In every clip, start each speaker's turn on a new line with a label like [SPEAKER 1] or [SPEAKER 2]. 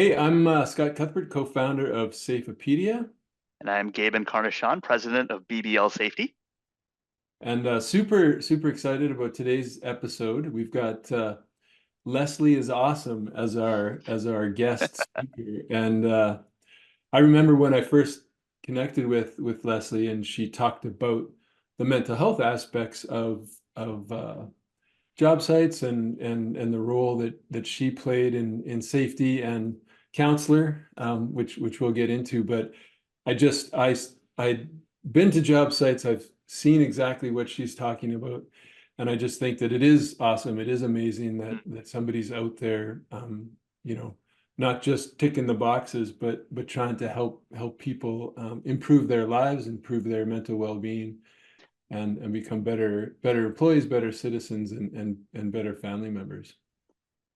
[SPEAKER 1] Hey, I'm Scott Cuthbert, co-founder of Safeopedia,
[SPEAKER 2] And I'm Gabe Encarnacion, president of BBL Safety.
[SPEAKER 1] and super excited about today's episode. We've got Leslee is awesome as our guest speaker, and I remember when I first connected with Leslee, and she talked about the mental health aspects of job sites and the role that she played in safety and counselor, which we'll get into, but. I'd been to job sites. I've seen exactly what she's talking about, and I just think that it is awesome. It is amazing that somebody's out there, you know, not just ticking the boxes, but trying to help people improve their lives, improve their mental well-being, and become better employees, better citizens, and better family members.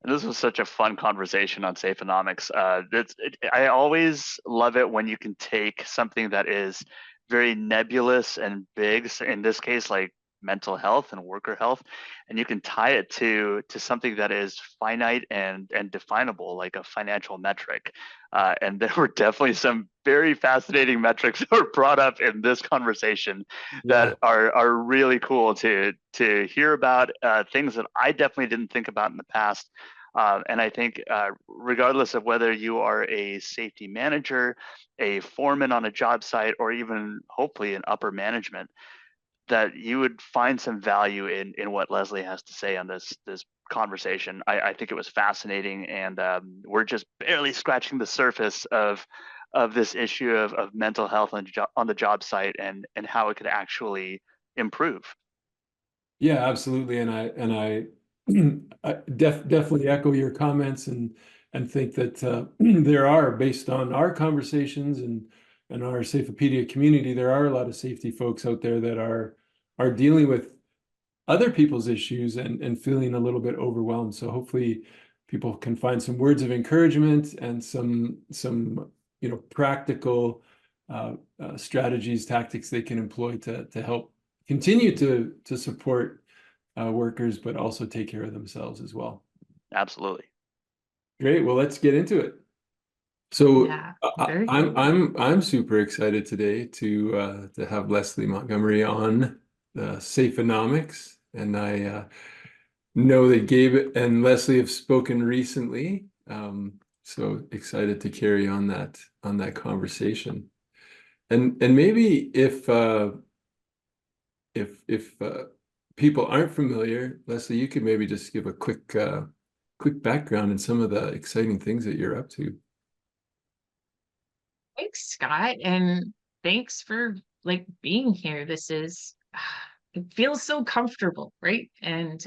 [SPEAKER 2] And this was such a fun conversation on Safeonomics. I always love it when you can take something that is very nebulous and big, so in this case, like mental health and worker health, and you can tie it to something that is finite and definable, like a financial metric. And there were definitely some very fascinating metrics that were brought up in this conversation
[SPEAKER 1] Yeah.
[SPEAKER 2] that are really cool to hear about, things that I definitely didn't think about in the past. And I think, regardless of whether you are a safety manager, a foreman on a job site, or even hopefully in upper management, that you would find some value in what Leslee has to say on this conversation. I think it was fascinating, and we're just barely scratching the surface of this issue of mental health on the job site and how it could actually improve.
[SPEAKER 1] Yeah, absolutely. And I I definitely echo your comments and think that there are, based on our conversations and our Safeopedia community, there are a lot of safety folks out there that are dealing with other people's issues and feeling a little bit overwhelmed. So hopefully people can find some words of encouragement and some practical strategies, tactics they can employ to help continue to support workers, but also take care of themselves as well.
[SPEAKER 2] Absolutely.
[SPEAKER 1] Great. Well, let's get into it. So
[SPEAKER 3] Yeah, very cool.
[SPEAKER 1] I'm super excited today to have Leslee Montgomery on Safeonomics, and I know that Gabe and Leslie have spoken recently. So excited to carry on that conversation. And maybe if people aren't familiar, Leslie, you could maybe just give a quick background and some of the exciting things that you're up to.
[SPEAKER 3] Thanks, Scott, and thanks for being here. This is it feels so comfortable, right? And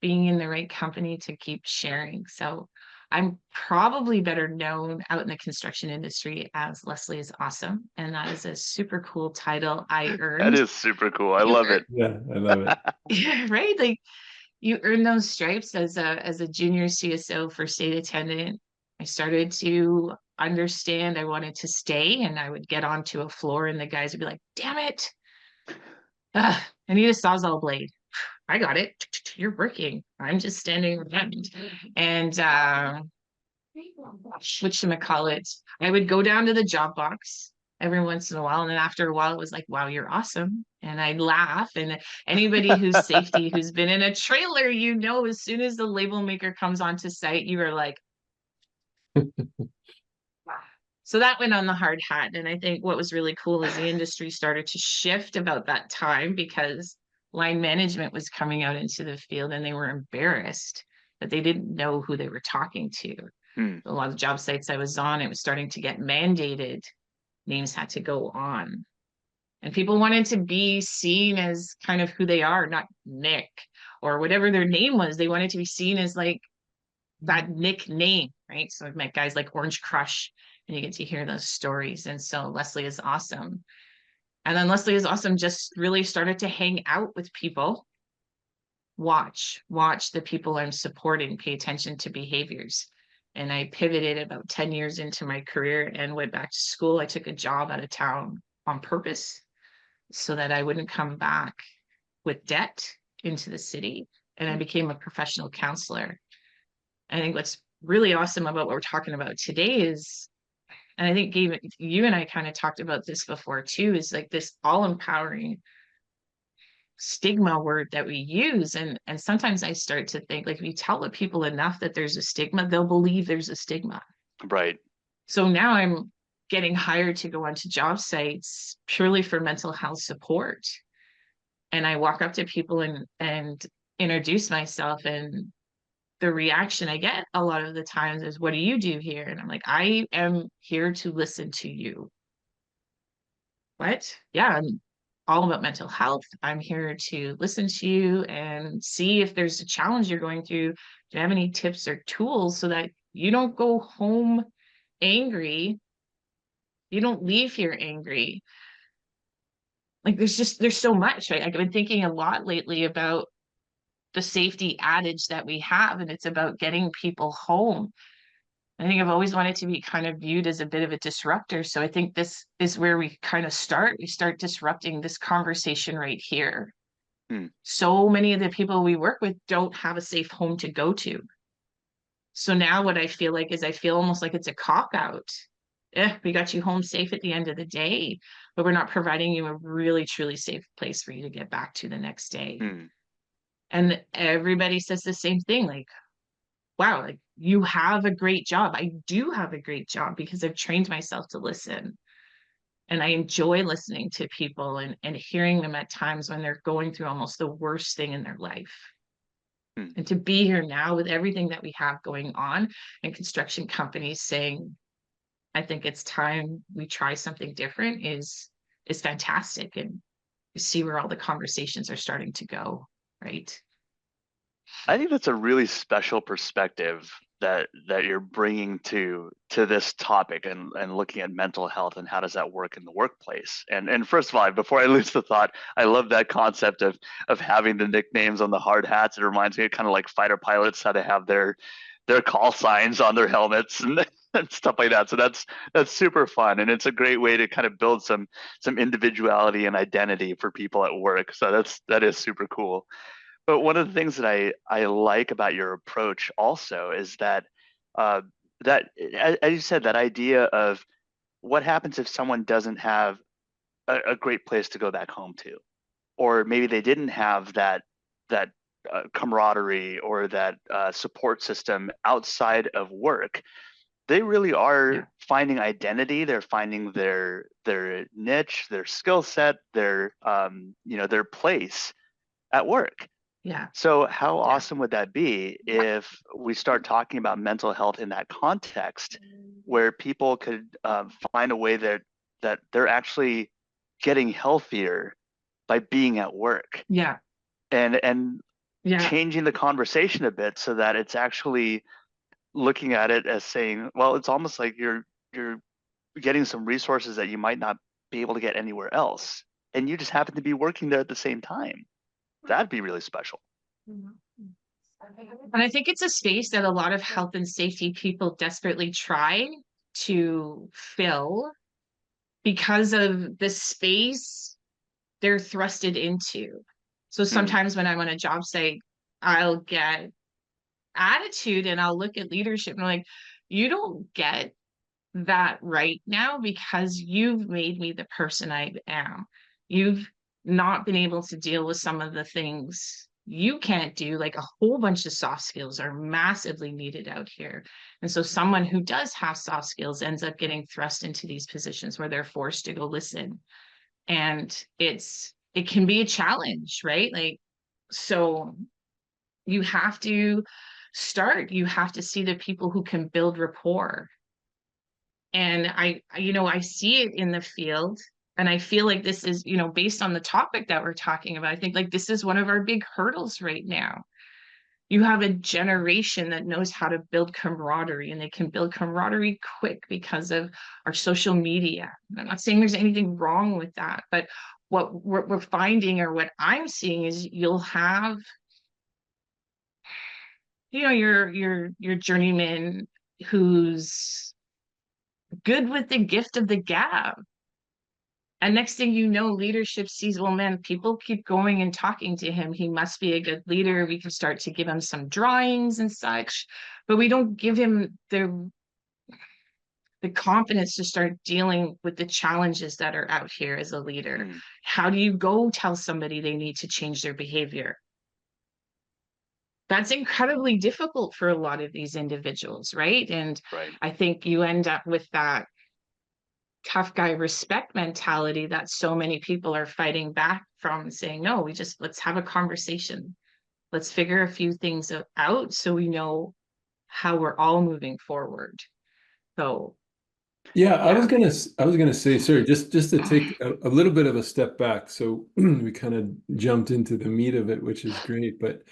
[SPEAKER 3] being in the right company to keep sharing. So I'm probably better known out in the construction industry as Leslie is Awesome, and that is a super cool title I
[SPEAKER 2] That
[SPEAKER 3] earned.
[SPEAKER 2] is super cool. I
[SPEAKER 3] You
[SPEAKER 2] love it.
[SPEAKER 1] Yeah, I love it.
[SPEAKER 3] yeah, right? Like you earn those stripes as a junior CSO for state attendant. I started to understand I wanted to stay, and I would get onto a floor and the guys would be like, damn it. I need a Sawzall blade. I got it. You're working. I'm just standing around. And whatchamacallit, I would go down to the job box every once in a while. And then after a while, it was like, wow, you're awesome. And I'd laugh. And anybody who's safety, who's been in a trailer, as soon as the label maker comes onto site, you are like, wow. So that went on the hard hat. And I think what was really cool is the industry started to shift about that time because line management was coming out into the field and they were embarrassed that they didn't know who they were talking to.
[SPEAKER 2] Hmm.
[SPEAKER 3] A lot of job sites I was on, it was starting to get mandated. Names had to go on. And people wanted to be seen as kind of who they are, not Nick or whatever their name was. They wanted to be seen as like that nickname, right? So I've met guys like Orange Crush, and you get to hear those stories. And so Leslee is Awesome. And then Leslee is Awesome just really started to hang out with people, watch the people I'm supporting, pay attention to behaviors. And I pivoted about 10 years into my career and went back to school. I took a job out of town on purpose so that I wouldn't come back with debt into the city. And I became a professional counselor. I think what's really awesome about what we're talking about today is, and I think Gabe, you and I kind of talked about this before too, is like this all empowering stigma word that we use. And sometimes I start to think, like, if you tell the people enough that there's a stigma, they'll believe there's a stigma.
[SPEAKER 2] Right.
[SPEAKER 3] So now I'm getting hired to go onto job sites purely for mental health support. And I walk up to people and introduce myself, and the reaction I get a lot of the times is, what do you do here? And I'm like, I am here to listen to you. What? Yeah, I'm all about mental health. I'm here to listen to you and see if there's a challenge you're going through. Do you have any tips or tools so that you don't go home angry? You don't leave here angry. Like, there's so much, right? I've been thinking a lot lately about the safety adage that we have, and it's about getting people home. I think I've always wanted to be kind of viewed as a bit of a disruptor. So I think this is where we kind of start. We start disrupting this conversation right here.
[SPEAKER 2] Hmm.
[SPEAKER 3] So many of the people we work with don't have a safe home to go to. So now what I feel like is, I feel almost like it's a cop out. We got you home safe at the end of the day, but we're not providing you a really, truly safe place for you to get back to the next day.
[SPEAKER 2] Hmm.
[SPEAKER 3] And everybody says the same thing, like, wow, like, you have a great job. I do have a great job because I've trained myself to listen. And I enjoy listening to people and hearing them at times when they're going through almost the worst thing in their life.
[SPEAKER 2] Hmm.
[SPEAKER 3] And to be here now with everything that we have going on, and construction companies saying, I think it's time we try something different, is fantastic. And you see where all the conversations are starting to go, right?
[SPEAKER 2] I think that's a really special perspective that you're bringing to this topic, and looking at mental health and how does that work in the workplace. And first of all, before I lose the thought, I love that concept of having the nicknames on the hard hats. It reminds me of kind of like fighter pilots, how they have their call signs on their helmets and, and stuff like that. So that's super fun, and it's a great way to kind of build some individuality and identity for people at work. So that is super cool. But one of the things that I like about your approach also is that uh, as you said, that idea of what happens if someone doesn't have a great place to go back home to, or maybe they didn't have that camaraderie or that support system outside of work. They really
[SPEAKER 3] Yeah.
[SPEAKER 2] are finding identity. They're finding their niche, their skill set, their place at work.
[SPEAKER 3] Yeah.
[SPEAKER 2] So how
[SPEAKER 3] Yeah.
[SPEAKER 2] awesome would that be if we start talking about mental health in that context, where people could find a way that they're actually getting healthier by being at work,
[SPEAKER 3] Yeah.
[SPEAKER 2] and
[SPEAKER 3] Yeah.
[SPEAKER 2] changing the conversation a bit so that it's actually looking at it as saying, well, it's almost like you're getting some resources that you might not be able to get anywhere else, and you just happen to be working there at the same time. That'd be really special.
[SPEAKER 3] And I think it's a space that a lot of health and safety people desperately try to fill because of the space they're thrusted into. So
[SPEAKER 2] Hmm.
[SPEAKER 3] sometimes when I'm on a job site, I'll get attitude and I'll look at leadership and I'm like, you don't get that right now because you've made me the person I am. You've not been able to deal with some of the things you can't do. Like, a whole bunch of soft skills are massively needed out here. And so someone who does have soft skills ends up getting thrust into these positions where they're forced to go listen. And it can be a challenge, right? Like, so you have to you have to see the people who can build rapport. And I see it in the field, and I feel like this is, based on the topic that we're talking about, I think, like, this is one of our big hurdles right now. You have a generation that knows how to build camaraderie, and they can build camaraderie quick because of our social media. I'm not saying there's anything wrong with that, but what we're finding, or what I'm seeing, is you'll have, your journeyman who's good with the gift of the gab. And next thing you know, leadership sees, well, man, people keep going and talking to him. He must be a good leader. We can start to give him some drawings and such, but we don't give him the confidence to start dealing with the challenges that are out here as a leader. How do you go tell somebody they need to change their behavior? That's incredibly difficult for a lot of these individuals, right? And I think you end up with that tough guy respect mentality that so many people are fighting back from, saying, no, let's have a conversation. Let's figure a few things out so we know how we're all moving forward. So
[SPEAKER 1] yeah, I was gonna say, sorry, just to take a little bit of a step back. So we kind of jumped into the meat of it, which is great. But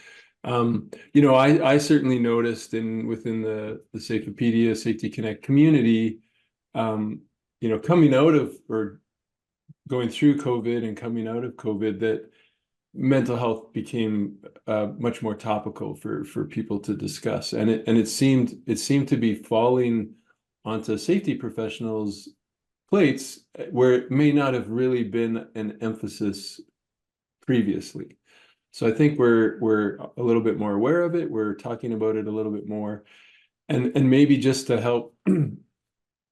[SPEAKER 1] you know, I certainly noticed within the Safeopedia Safety Connect community, you know, coming out of or going through COVID and coming out of COVID, that mental health became much more topical for people to discuss, and it seemed to be falling onto safety professionals' plates where it may not have really been an emphasis previously. So I think we're a little bit more aware of it. We're talking about it a little bit more, and maybe just to help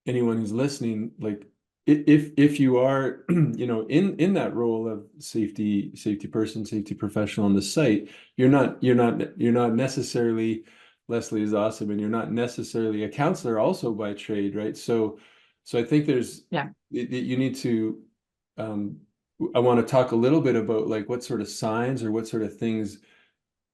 [SPEAKER 1] anyone who's listening, like if you are, you know, in that role of safety person, safety professional on the site, you're not necessarily, Leslee is awesome, and you're not necessarily a counselor also by trade, right? So I think you need to, I want to talk a little bit about like what sort of signs or what sort of things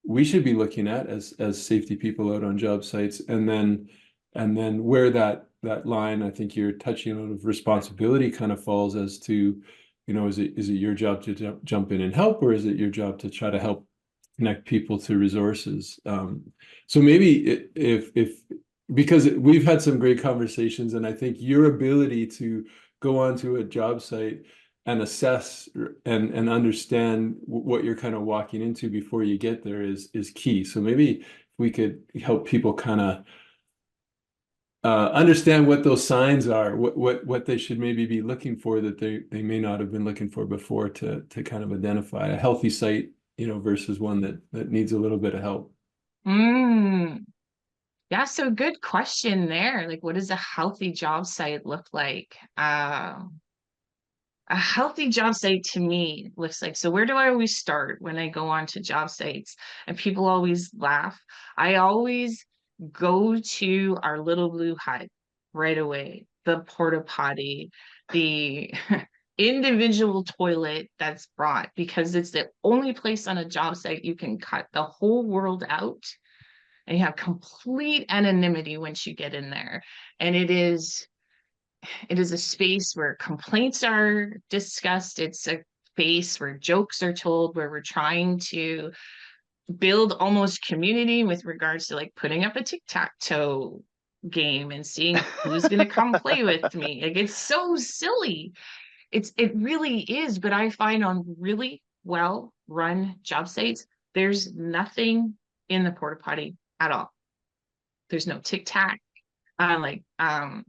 [SPEAKER 1] we should be looking at as safety people out on job sites, and then where that line, I think you're touching on, of responsibility kind of falls as to, you know, is it your job to jump in and help, or is it your job to try to help connect people to resources? So maybe if because we've had some great conversations, and I think your ability to go onto a job site and assess and understand what you're kind of walking into before you get there is key. So maybe we could help people kind of understand what those signs are, what they should maybe be looking for that they may not have been looking for before, to kind of identify a healthy site, you know, versus one that needs a little bit of help.
[SPEAKER 3] Yeah, so good question there. Like, what does a healthy job site look like? A healthy job site to me looks like, so where do I always start when I go on to job sites? And people always laugh. I always go to our little blue hut right away, the porta potty, the individual toilet that's brought, because it's the only place on a job site you can cut the whole world out and you have complete anonymity once you get in there. And it is a space where complaints are discussed. It's a space where jokes are told, where we're trying to build almost community with regards to like putting up a tic-tac-toe game and seeing who's going to come play with me. Like, it's so silly. It really is. But I find on really well run job sites, there's nothing in the porta potty at all. There's no tic-tac.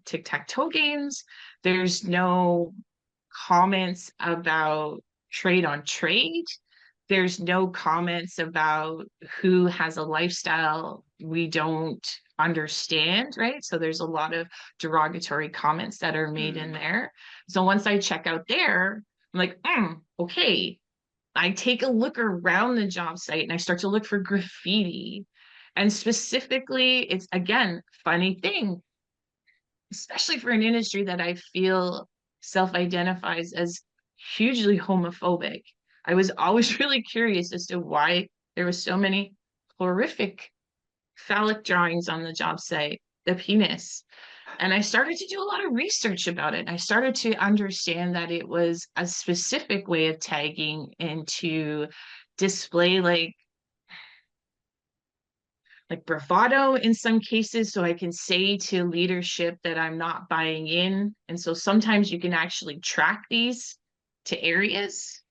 [SPEAKER 3] Tic-tac-toe games. There's no comments about trade on trade. There's no comments about who has a lifestyle we don't understand, right? So there's a lot of derogatory comments that are made in there. So once I check out there, I'm like, okay. I take a look around the job site and I start to look for graffiti. And specifically, it's, again, funny thing, especially for an industry that I feel self-identifies as hugely homophobic. I was always really curious as to why there was so many horrific phallic drawings on the job site, the penis. And I started to do a lot of research about it. I started to understand that it was a specific way of tagging and to display like bravado in some cases, so I can say to leadership that I'm not buying in. And so sometimes you can actually track these to areas.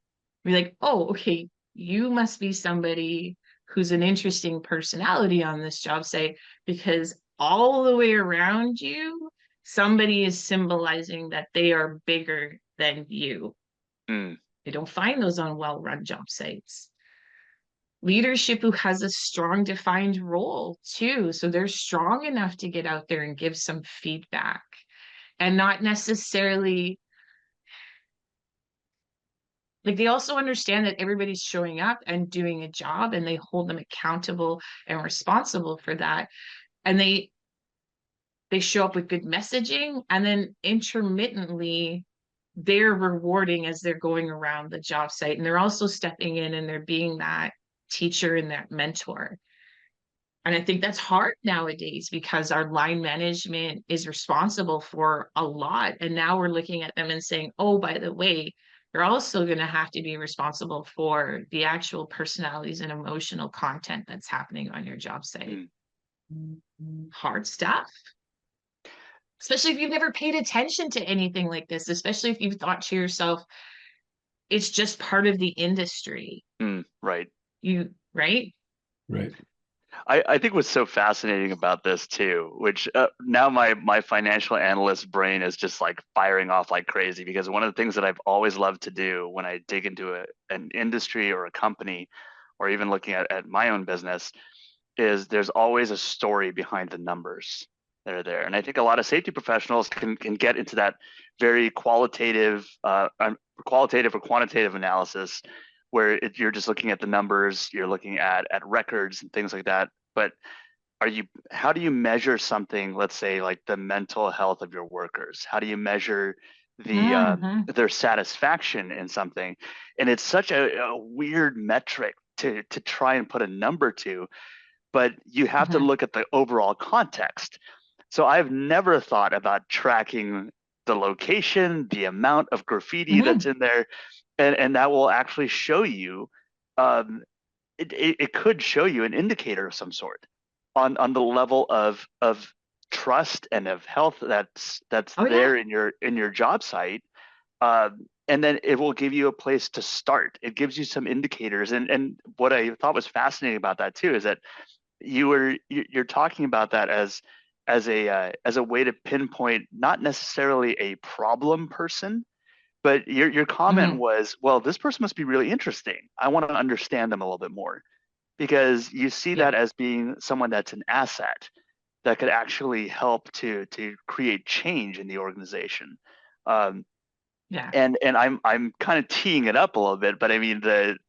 [SPEAKER 3] Be like, oh, okay, you must be somebody who's an interesting personality on this job site, because all the way around you, somebody is symbolizing that they are bigger than you.
[SPEAKER 2] Mm.
[SPEAKER 3] You don't find those on well-run job sites. Leadership who has a strong defined role too. So they're strong enough to get out there and give some feedback and not necessarily like, they also understand that everybody's showing up and doing a job and they hold them accountable and responsible for that. And they show up with good messaging, and then intermittently they're rewarding as they're going around the job site, and they're also stepping in and they're being that teacher and that mentor. And I think that's hard nowadays because our line management is responsible for a lot. And now we're looking at them and saying, oh, by the way, you're also going to have to be responsible for the actual personalities and emotional content that's happening on your job site. Hard stuff. Especially if you've never paid attention to anything like this, especially if you've thought to yourself, it's just part of the industry.
[SPEAKER 2] Right.
[SPEAKER 3] Right?
[SPEAKER 1] Right.
[SPEAKER 2] I think what's so fascinating about this too, which now my financial analyst brain is just like firing off like crazy, because one of the things that I've always loved to do when I dig into an industry or a company, or even looking at my own business, is there's always a story behind the numbers that are there. And I think a lot of safety professionals can get into that very qualitative or quantitative analysis, where you're just looking at the numbers, you're looking at records and things like that. But how do you measure something, let's say like the mental health of your workers? How do you measure their satisfaction in something? And it's such a weird metric to try and put a number to, but you have to look at the overall context. So I've never thought about tracking the location, the amount of graffiti that's in there, and that will actually show you, it could show you an indicator of some sort on the level of trust and of health that's there in your job site. And then it will give you a place to start. It gives you some indicators. And what I thought was fascinating about that too is that you're talking about that as a way to pinpoint not necessarily a problem person, but your comment was, well, this person must be really interesting. I want to understand them a little bit more, because you see that as being someone that's an asset that could actually help to create change in the organization. And I'm kind of teeing it up a little bit, but I mean,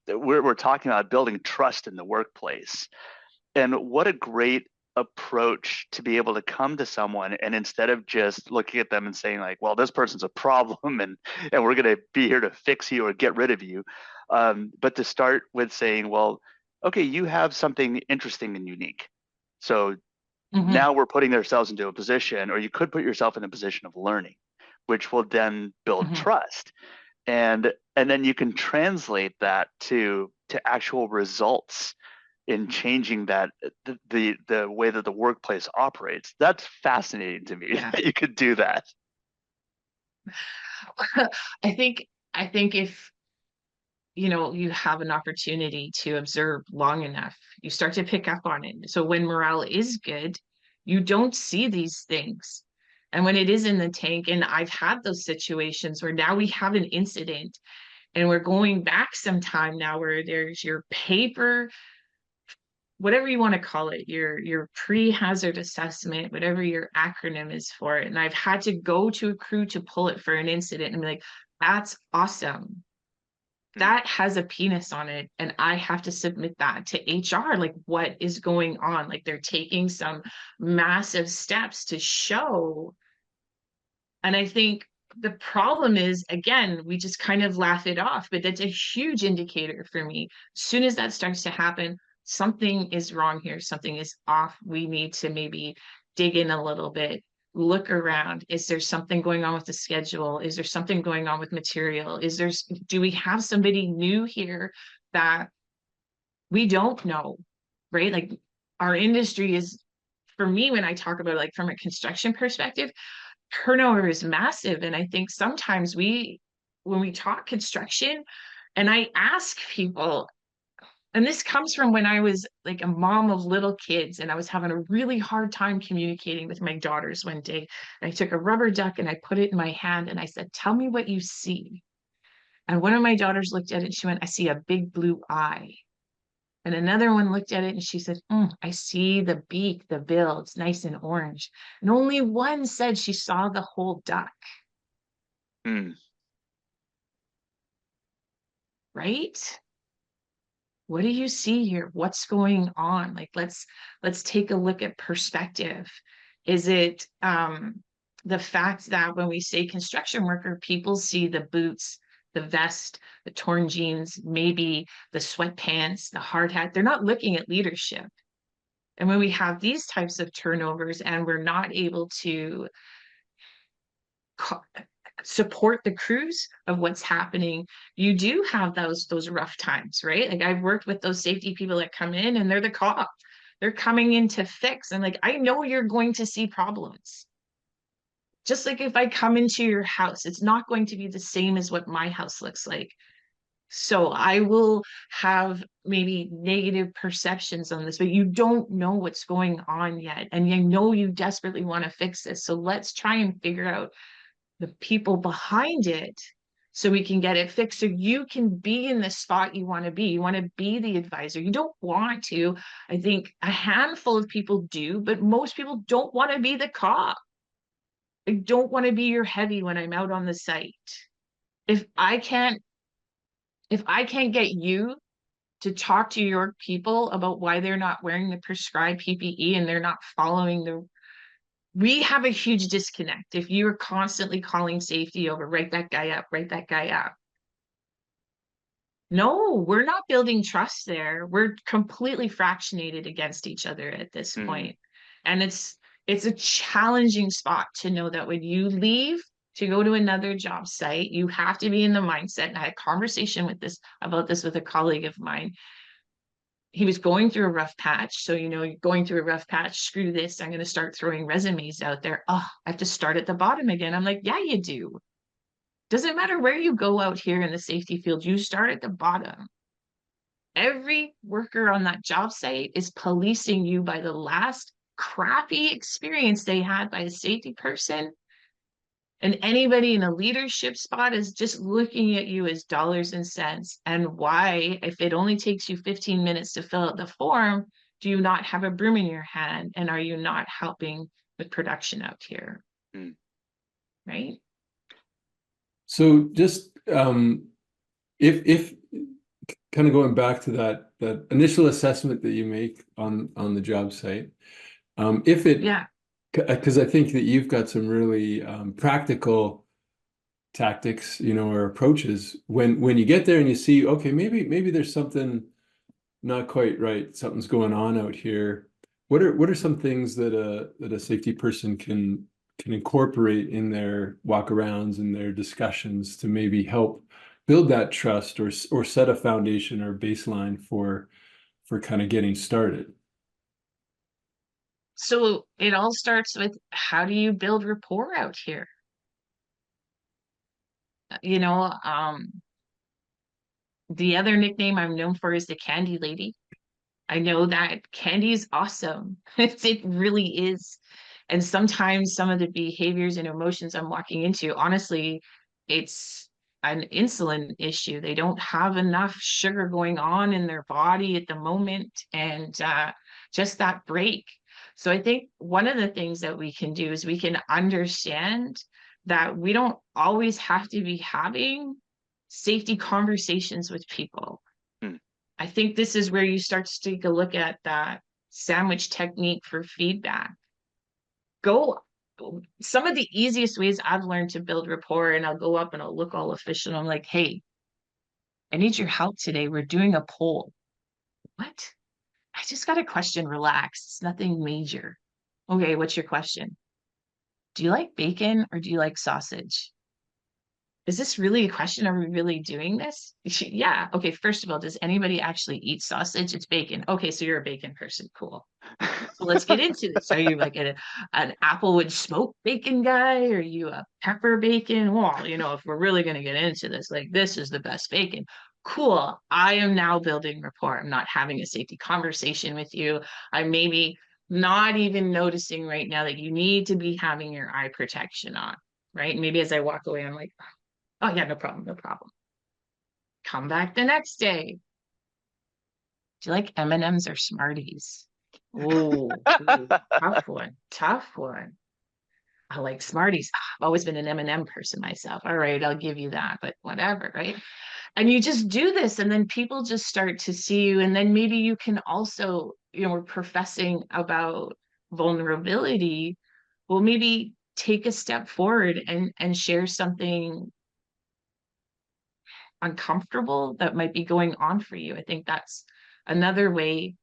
[SPEAKER 2] we're talking about building trust in the workplace. And what a great approach to be able to come to someone, and instead of just looking at them and saying like, well, this person's a problem and we're going to be here to fix you or get rid of you, but to start with saying, well, okay, you have something interesting and unique. So now we're putting ourselves into a position, or you could put yourself in a position of learning, which will then build trust. And then you can translate that to actual results in changing that the way that the workplace operates. That's fascinating to me that you could do that.
[SPEAKER 3] I think if you have an opportunity to observe long enough, you start to pick up on it. So when morale is good, you don't see these things. And when it is in the tank, and I've had those situations where now we have an incident and we're going back some time now where there's your paper, whatever you want to call it, your pre-hazard assessment, whatever your acronym is for it. And I've had to go to a crew to pull it for an incident and be like, that's awesome. That has a penis on it, and I have to submit that to HR. Like, what is going on? Like, they're taking some massive steps to show. And I think the problem is, again, we just kind of laugh it off, but that's a huge indicator for me. As soon as that starts to happen, something is wrong here, something is off. We need to maybe dig in a little bit, look around. Is there something going on with the schedule? Is there something going on with material? Do we have somebody new here that we don't know, right? Like, our industry is, for me, when I talk about like from a construction perspective, turnover is massive. And I think sometimes when we talk construction, and I ask people, And this comes from when I was like a mom of little kids and I was having a really hard time communicating with my daughters one day. And I took a rubber duck and I put it in my hand and I said, "Tell me what you see." And one of my daughters looked at it and she went, "I see a big blue eye." And another one looked at it and she said, "I see the beak, the bill, it's nice and orange." And only one said she saw the whole duck,
[SPEAKER 2] Mm.
[SPEAKER 3] right? What do you see here? What's going on? Like, let's take a look at perspective. Is it the fact that when we say construction worker, people see the boots, the vest, the torn jeans, maybe the sweatpants, the hard hat. They're not looking at leadership. And when we have these types of turnovers and we're not able to support the crews of what's happening, you do have those rough times, right? Like I've worked with those safety people that come in and they're the cop. They're coming in to fix. And like, I know you're going to see problems. Just like if I come into your house, it's not going to be the same as what my house looks like. So I will have maybe negative perceptions on this, but you don't know what's going on yet. And you know you desperately want to fix this. So let's try and figure out the people behind it so we can get it fixed. So you can be in the spot you want to be. You want to be the advisor. You don't want to. I think a handful of people do, but most people don't want to be the cop. I don't want to be your heavy when I'm out on the site. If I can't get you to talk to your people about why they're not wearing the prescribed PPE and they're not following the, we have a huge disconnect. If you're constantly calling safety over, write that guy up, write that guy up. No, we're not building trust there. We're completely fractionated against each other at this point. And it's a challenging spot to know that when you leave to go to another job site, you have to be in the mindset. And I had a conversation about this with a colleague of mine. He was going through a rough patch. So, going through a rough patch, screw this. I'm going to start throwing resumes out there. Oh, I have to start at the bottom again. I'm like, yeah, you do. Doesn't matter where you go out here in the safety field, you start at the bottom. Every worker on that job site is policing you by the last crappy experience they had by a safety person. And anybody in a leadership spot is just looking at you as dollars and cents. And why, if it only takes you 15 minutes to fill out the form, do you not have a broom in your hand? And are you not helping with production out here? Right?
[SPEAKER 1] So just if kind of going back to that initial assessment that you make on the job site, if it,
[SPEAKER 3] yeah,
[SPEAKER 1] because I think that you've got some really practical tactics, or approaches when you get there and you see, okay, maybe there's something not quite right, something's going on out here. What are some things that a safety person can incorporate in their walkarounds and their discussions to maybe help build that trust or set a foundation or baseline for kind of getting started?
[SPEAKER 3] So it all starts with, how do you build rapport out here? The other nickname I'm known for is the Candy Lady. I know that candy is awesome. It really is. And sometimes some of the behaviors and emotions I'm walking into, honestly, it's an insulin issue. They don't have enough sugar going on in their body at the moment, and just that break. So I think one of the things that we can do is we can understand that we don't always have to be having safety conversations with people. I think this is where you start to take a look at that sandwich technique for feedback. Some of the easiest ways I've learned to build rapport, and I'll go up and I'll look all official. I'm like, "Hey, I need your help today. We're doing a poll." What? I just got a question. Relax. It's nothing major. Okay, what's your question? Do you like bacon or do you like sausage? Is this really a question? Are we really doing this? Yeah. Okay. First of all, does anybody actually eat sausage? It's bacon. Okay. So you're a bacon person. Cool. So let's get into this. Are you like an applewood smoked bacon guy? Are you a pepper bacon? Well, if we're really going to get into this, like, this is the best bacon. cool, I am now building rapport. I'm not having a safety conversation with you. I'm maybe not even noticing right now that you need to be having your eye protection on, right? Maybe as I walk away, I'm like, oh yeah, no problem, no problem. Come back the next day. Do you like M&Ms or Smarties? Oh, tough one, tough one. I like Smarties. I've always been an M&M person myself. All right, I'll give you that, but whatever, right? And you just do this, and then people just start to see you. And then maybe you can also, we're professing about vulnerability. Well, maybe take a step forward and share something uncomfortable that might be going on for you. I think that's another way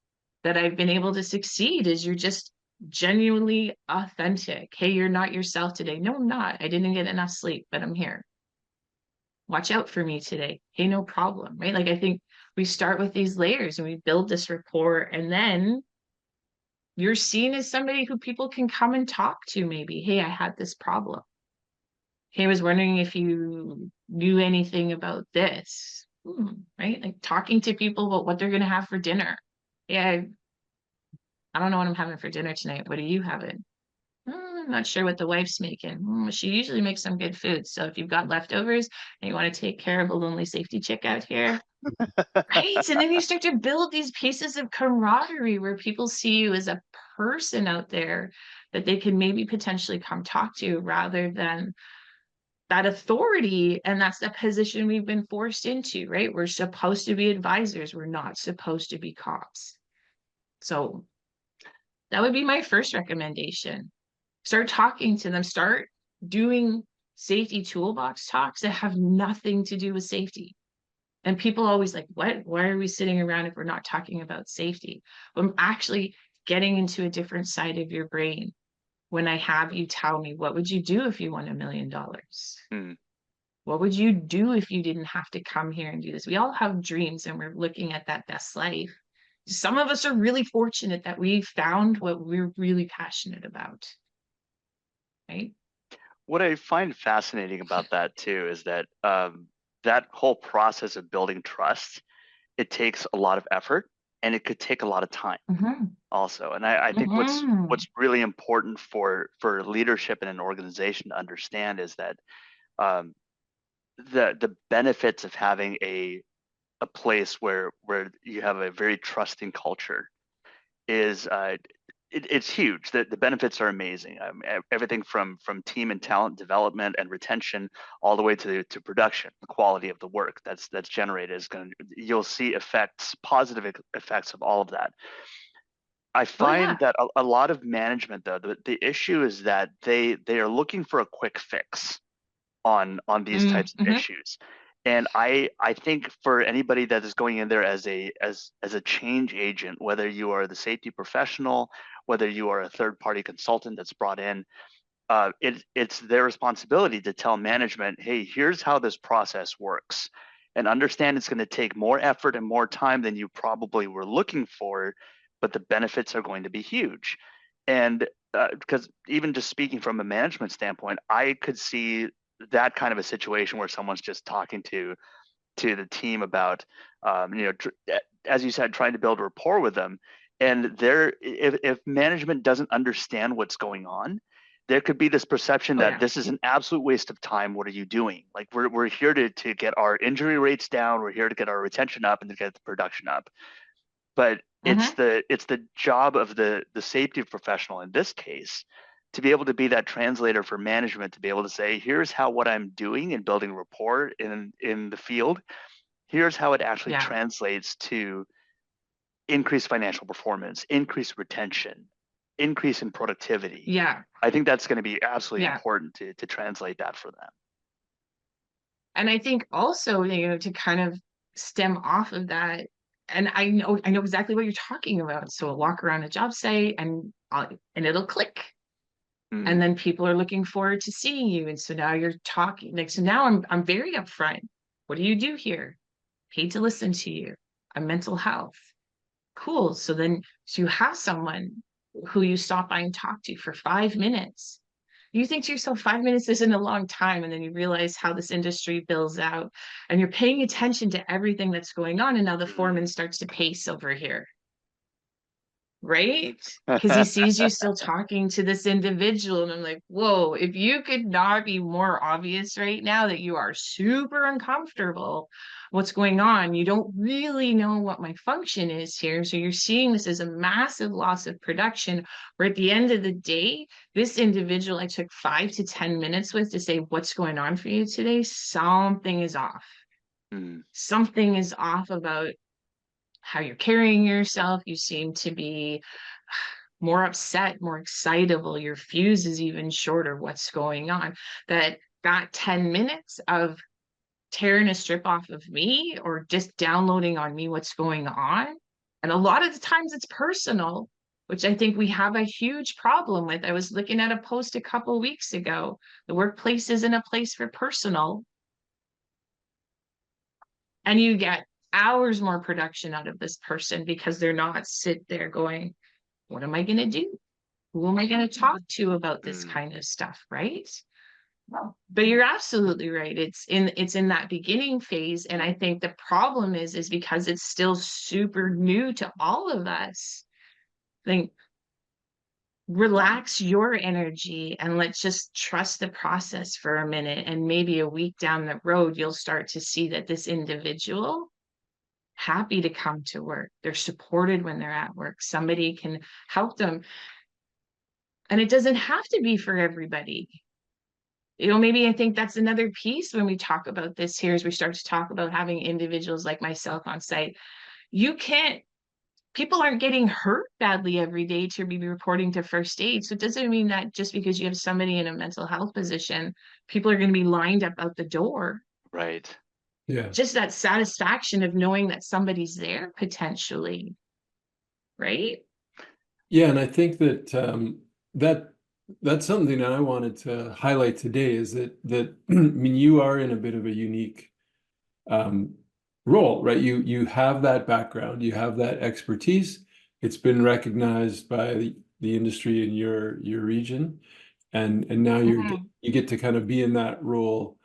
[SPEAKER 3] that I've been able to succeed is you're just genuinely authentic. Hey, you're not yourself today. No, I'm not. I didn't get enough sleep, but I'm here. Watch out for me today. Hey, no problem, right? Like I think we start with these layers and we build this rapport, and then you're seen as somebody who people can come and talk to maybe. Hey, I had this problem. Hey, I was wondering if you knew anything about this, right? Like talking to people about what they're going to have for dinner. Yeah, I don't know what I'm having for dinner tonight. What are you having? I'm not sure what the wife's making. She usually makes some good food. So if you've got leftovers and you want to take care of a lonely safety chick out here, right? And then you start to build these pieces of camaraderie where people see you as a person out there that they can maybe potentially come talk to rather than that authority. And that's the position we've been forced into, right? We're supposed to be advisors. We're not supposed to be cops. So that would be my first recommendation. Start talking to them, start doing safety toolbox talks that have nothing to do with safety. And people always like, what? Why are we sitting around if we're not talking about safety? But I'm actually getting into a different side of your brain when I have you tell me, what would you do if you won $1 million? What would you do if you didn't have to come here and do this? We all have dreams and we're looking at that best life. Some of us are really fortunate that we found what we're really passionate about. Right?
[SPEAKER 2] What I find fascinating about that too is that that whole process of building trust, it takes a lot of effort and it could take a lot of time also. And I think what's really important for leadership in an organization to understand is that the benefits of having a place where you have a very trusting culture is it's huge. The benefits are amazing. Everything from team and talent development and retention all the way to production, the quality of the work that's generated is going to, you'll see effects, positive effects of all of that. I find that a lot of management though, the issue is that they are looking for a quick fix on these types of issues. And I think for anybody that is going in there as a change agent, whether you are the safety professional, whether you are a third party consultant that's brought in, it's their responsibility to tell management, hey, here's how this process works, and understand it's going to take more effort and more time than you probably were looking for, but the benefits are going to be huge. And because even just speaking from a management standpoint, I could see that kind of a situation where someone's just talking to the team about, as you said, trying to build rapport with them. And if management doesn't understand what's going on, there could be this perception that this is an absolute waste of time. What are you doing? Like we're here to get our injury rates down. We're here to get our retention up and to get the production up. But it's the job of the safety professional in this case to be able to be that translator for management, to be able to say, here's how what I'm doing and building rapport in the field, here's how it actually translates to increased financial performance, increased retention, increase in productivity.
[SPEAKER 3] Yeah.
[SPEAKER 2] I think that's going to be absolutely important to translate that for them.
[SPEAKER 3] And I think also, to kind of stem off of that, and I know exactly what you're talking about. So I'll walk around a job site and it'll click. And then people are looking forward to seeing you. And so now you're talking, like, so now I'm very upfront. What do you do here? Paid to listen to you. I'm mental health. Cool. So you have someone who you stop by and talk to for 5 minutes. You think to yourself, 5 minutes isn't a long time. And then you realize how this industry bills out and you're paying attention to everything that's going on. And now the foreman starts to pace over here, right? Because he sees you still talking to this individual. And I'm like, whoa, if you could not be more obvious right now that you are super uncomfortable, what's going on, you don't really know what my function is here. So you're seeing this as a massive loss of production, where at the end of the day, this individual I took 5 to 10 minutes with to say, what's going on for you today? Something is off. Something is off about how you're carrying yourself. You seem to be more upset, more excitable. Your fuse is even shorter. What's going on? That 10 minutes of tearing a strip off of me or just downloading on me what's going on. And a lot of the times it's personal, which I think we have a huge problem with. I was looking at a post a couple weeks ago. The workplace isn't a place for personal. And you get hours more production out of this person because they're not sit there going, what am I going to do? Who am I going to talk to about this kind of stuff, right? But you're absolutely right. It's in that beginning phase. And I think the problem is because it's still super new to all of us. I think relax your energy and let's just trust the process for a minute. And maybe a week down the road, you'll start to see that this individual happy to come to work. They're supported when they're at work. Somebody can help them. And it doesn't have to be for everybody. Maybe I think that's another piece when we talk about this here, as we start to talk about having individuals like myself on site. People aren't getting hurt badly every day to be reporting to first aid. So it doesn't mean that just because you have somebody in a mental health position, people are going to be lined up out the door.
[SPEAKER 2] Right.
[SPEAKER 1] Yeah.
[SPEAKER 3] Just that satisfaction of knowing that somebody's there potentially. Right?
[SPEAKER 1] Yeah, and I think that that's something that I wanted to highlight today is that I mean, you are in a bit of a unique role, right? You have that background, you have that expertise. It's been recognized by the industry in your region, and now you get to kind of be in that role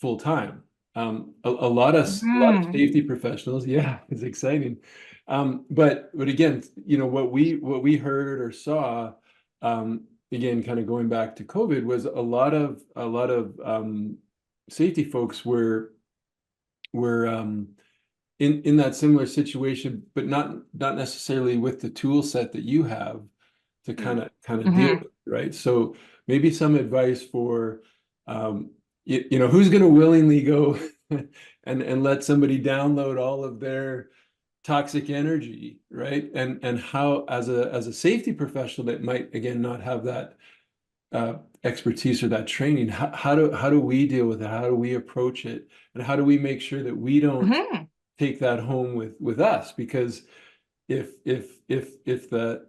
[SPEAKER 1] full time. A lot of safety professionals, yeah, it's exciting. But again, what we heard or saw, again, kind of going back to COVID, was a lot of safety folks were in that similar situation, but not necessarily with the tool set that you have to kind of deal with, right? So maybe some advice for who's going to willingly go and let somebody download all of their toxic energy, right? And how, as a safety professional that might, again, not have that expertise or that training, how do we deal with it? How do we approach it? And how do we make sure that we don't take that home with us? Because if the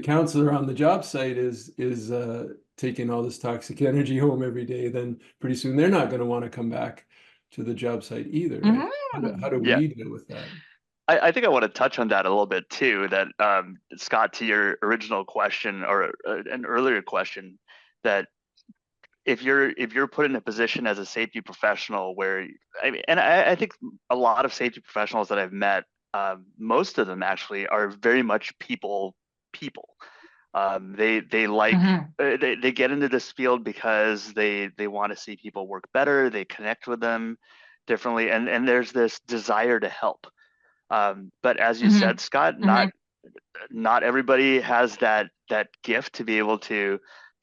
[SPEAKER 1] counselor on the job site is taking all this toxic energy home every day, then pretty soon they're not going to want to come back to the job site either. Right? How do we deal with that?
[SPEAKER 2] I think I want to touch on that a little bit too, that Scott, to your original question or an earlier question, that if you're put in a position as a safety professional where, I think a lot of safety professionals that I've met, most of them actually are very much people. They like they get into this field because they want to see people work better. They connect with them differently, and there's this desire to help. But as you said, Scott, not everybody has that gift to be able to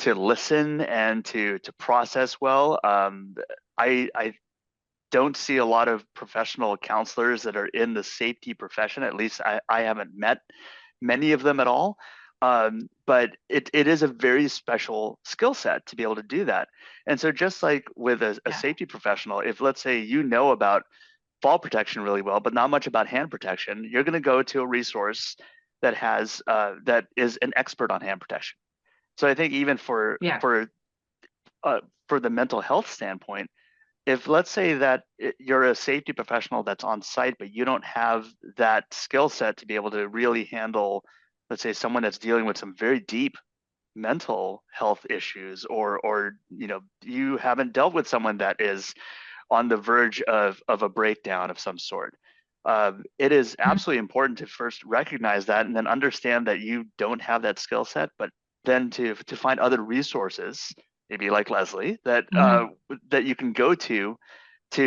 [SPEAKER 2] listen and to process well. I don't see a lot of professional counselors that are in the safety profession. At least I haven't met many of them at all. But it is a very special skill set to be able to do that. And so just like with a safety professional, if let's say you know about fall protection really well, but not much about hand protection, you're going to go to a resource that has that is an expert on hand protection. So I think even for the mental health standpoint, if let's say that you're a safety professional that's on site, but you don't have that skill set to be able to really handle, let's say, someone that's dealing with some very deep mental health issues, or you haven't dealt with someone that is on the verge of a breakdown of some sort. It is absolutely important to first recognize that, and then understand that you don't have that skill set, but then to find other resources, maybe like Leslee, that that you can go to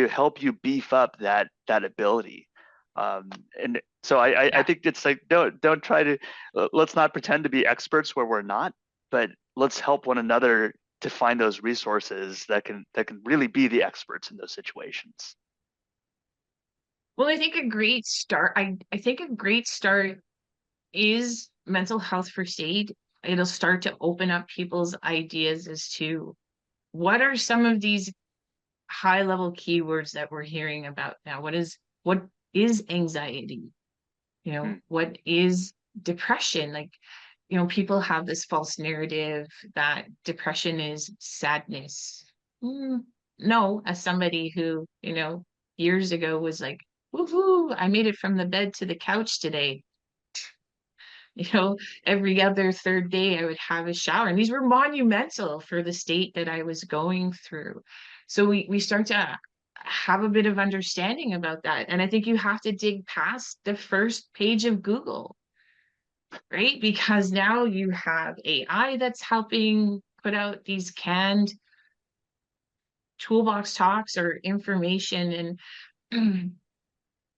[SPEAKER 2] help you beef up that ability. And so I think it's like, don't try to, let's not pretend to be experts where we're not, but let's help one another to find those resources that can really be the experts in those situations.
[SPEAKER 3] Well, I think a great start, I think a great start is mental health first aid. It'll start to open up people's ideas as to what are some of these high level keywords that we're hearing about now. What is anxiety? What is depression? Like, people have this false narrative that depression is sadness. No, as somebody who, years ago was like, woohoo, I made it from the bed to the couch today. Every other third day I would have a shower. And these were monumental for the state that I was going through. So we start to have a bit of understanding about that. And I think you have to dig past the first page of Google, right? Because now you have AI that's helping put out these canned toolbox talks or information, and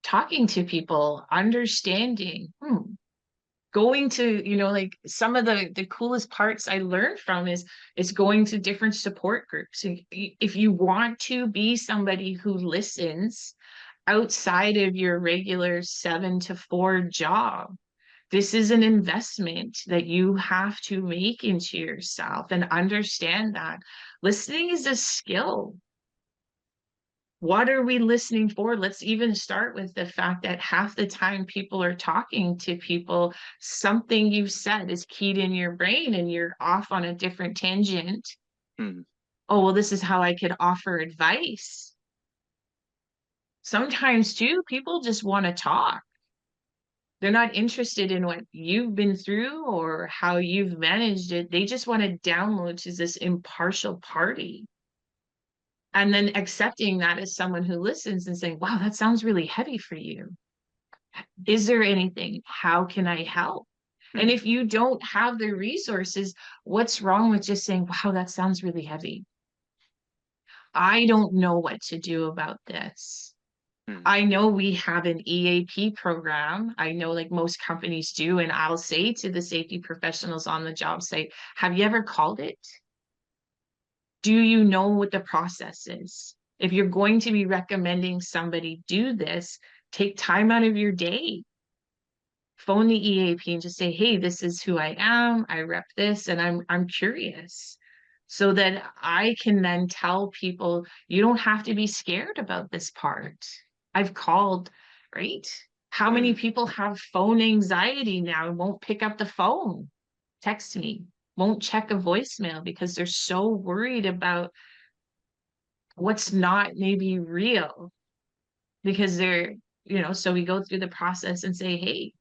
[SPEAKER 3] talking to people, understanding, going to, like some of the coolest parts I learned from is going to different support groups. If you want to be somebody who listens outside of your regular 7 to 4 job, this is an investment that you have to make into yourself, and understand that listening is a skill. What are we listening for? Let's even start with the fact that half the time people are talking to people, something you've said is keyed in your brain and you're off on a different tangent. Oh, well, this is how I could offer advice. Sometimes too, people just want to talk. They're not interested in what you've been through or how you've managed it. They just want to download to this impartial party. And then accepting that as someone who listens and saying, wow, that sounds really heavy for you. Is there anything? How can I help? And if you don't have the resources, what's wrong with just saying, wow, that sounds really heavy? I don't know what to do about this. I know we have an EAP program. I know like most companies do. And I'll say to the safety professionals on the job site, have you ever called it? Do you know what the process is? If you're going to be recommending somebody do this, take time out of your day. Phone the EAP and just say, hey, this is who I am. I rep this, and I'm curious. So that I can then tell people, you don't have to be scared about this part. I've called, right? How many people have phone anxiety now and won't pick up the phone? Text me, won't check a voicemail because they're so worried about what's not maybe real, because they're, so we go through the process and say, hey,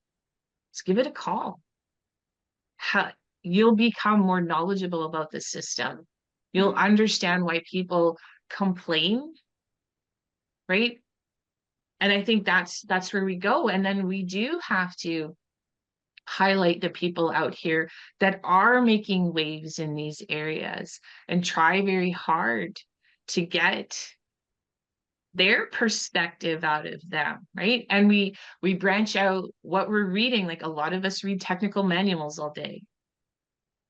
[SPEAKER 3] let's give it a call. You'll become more knowledgeable about the system. You'll understand why people complain, right? And I think that's where we go. And then we do have to highlight the people out here that are making waves in these areas and try very hard to get their perspective out of them, right? And we branch out what we're reading. Like a lot of us read technical manuals all day.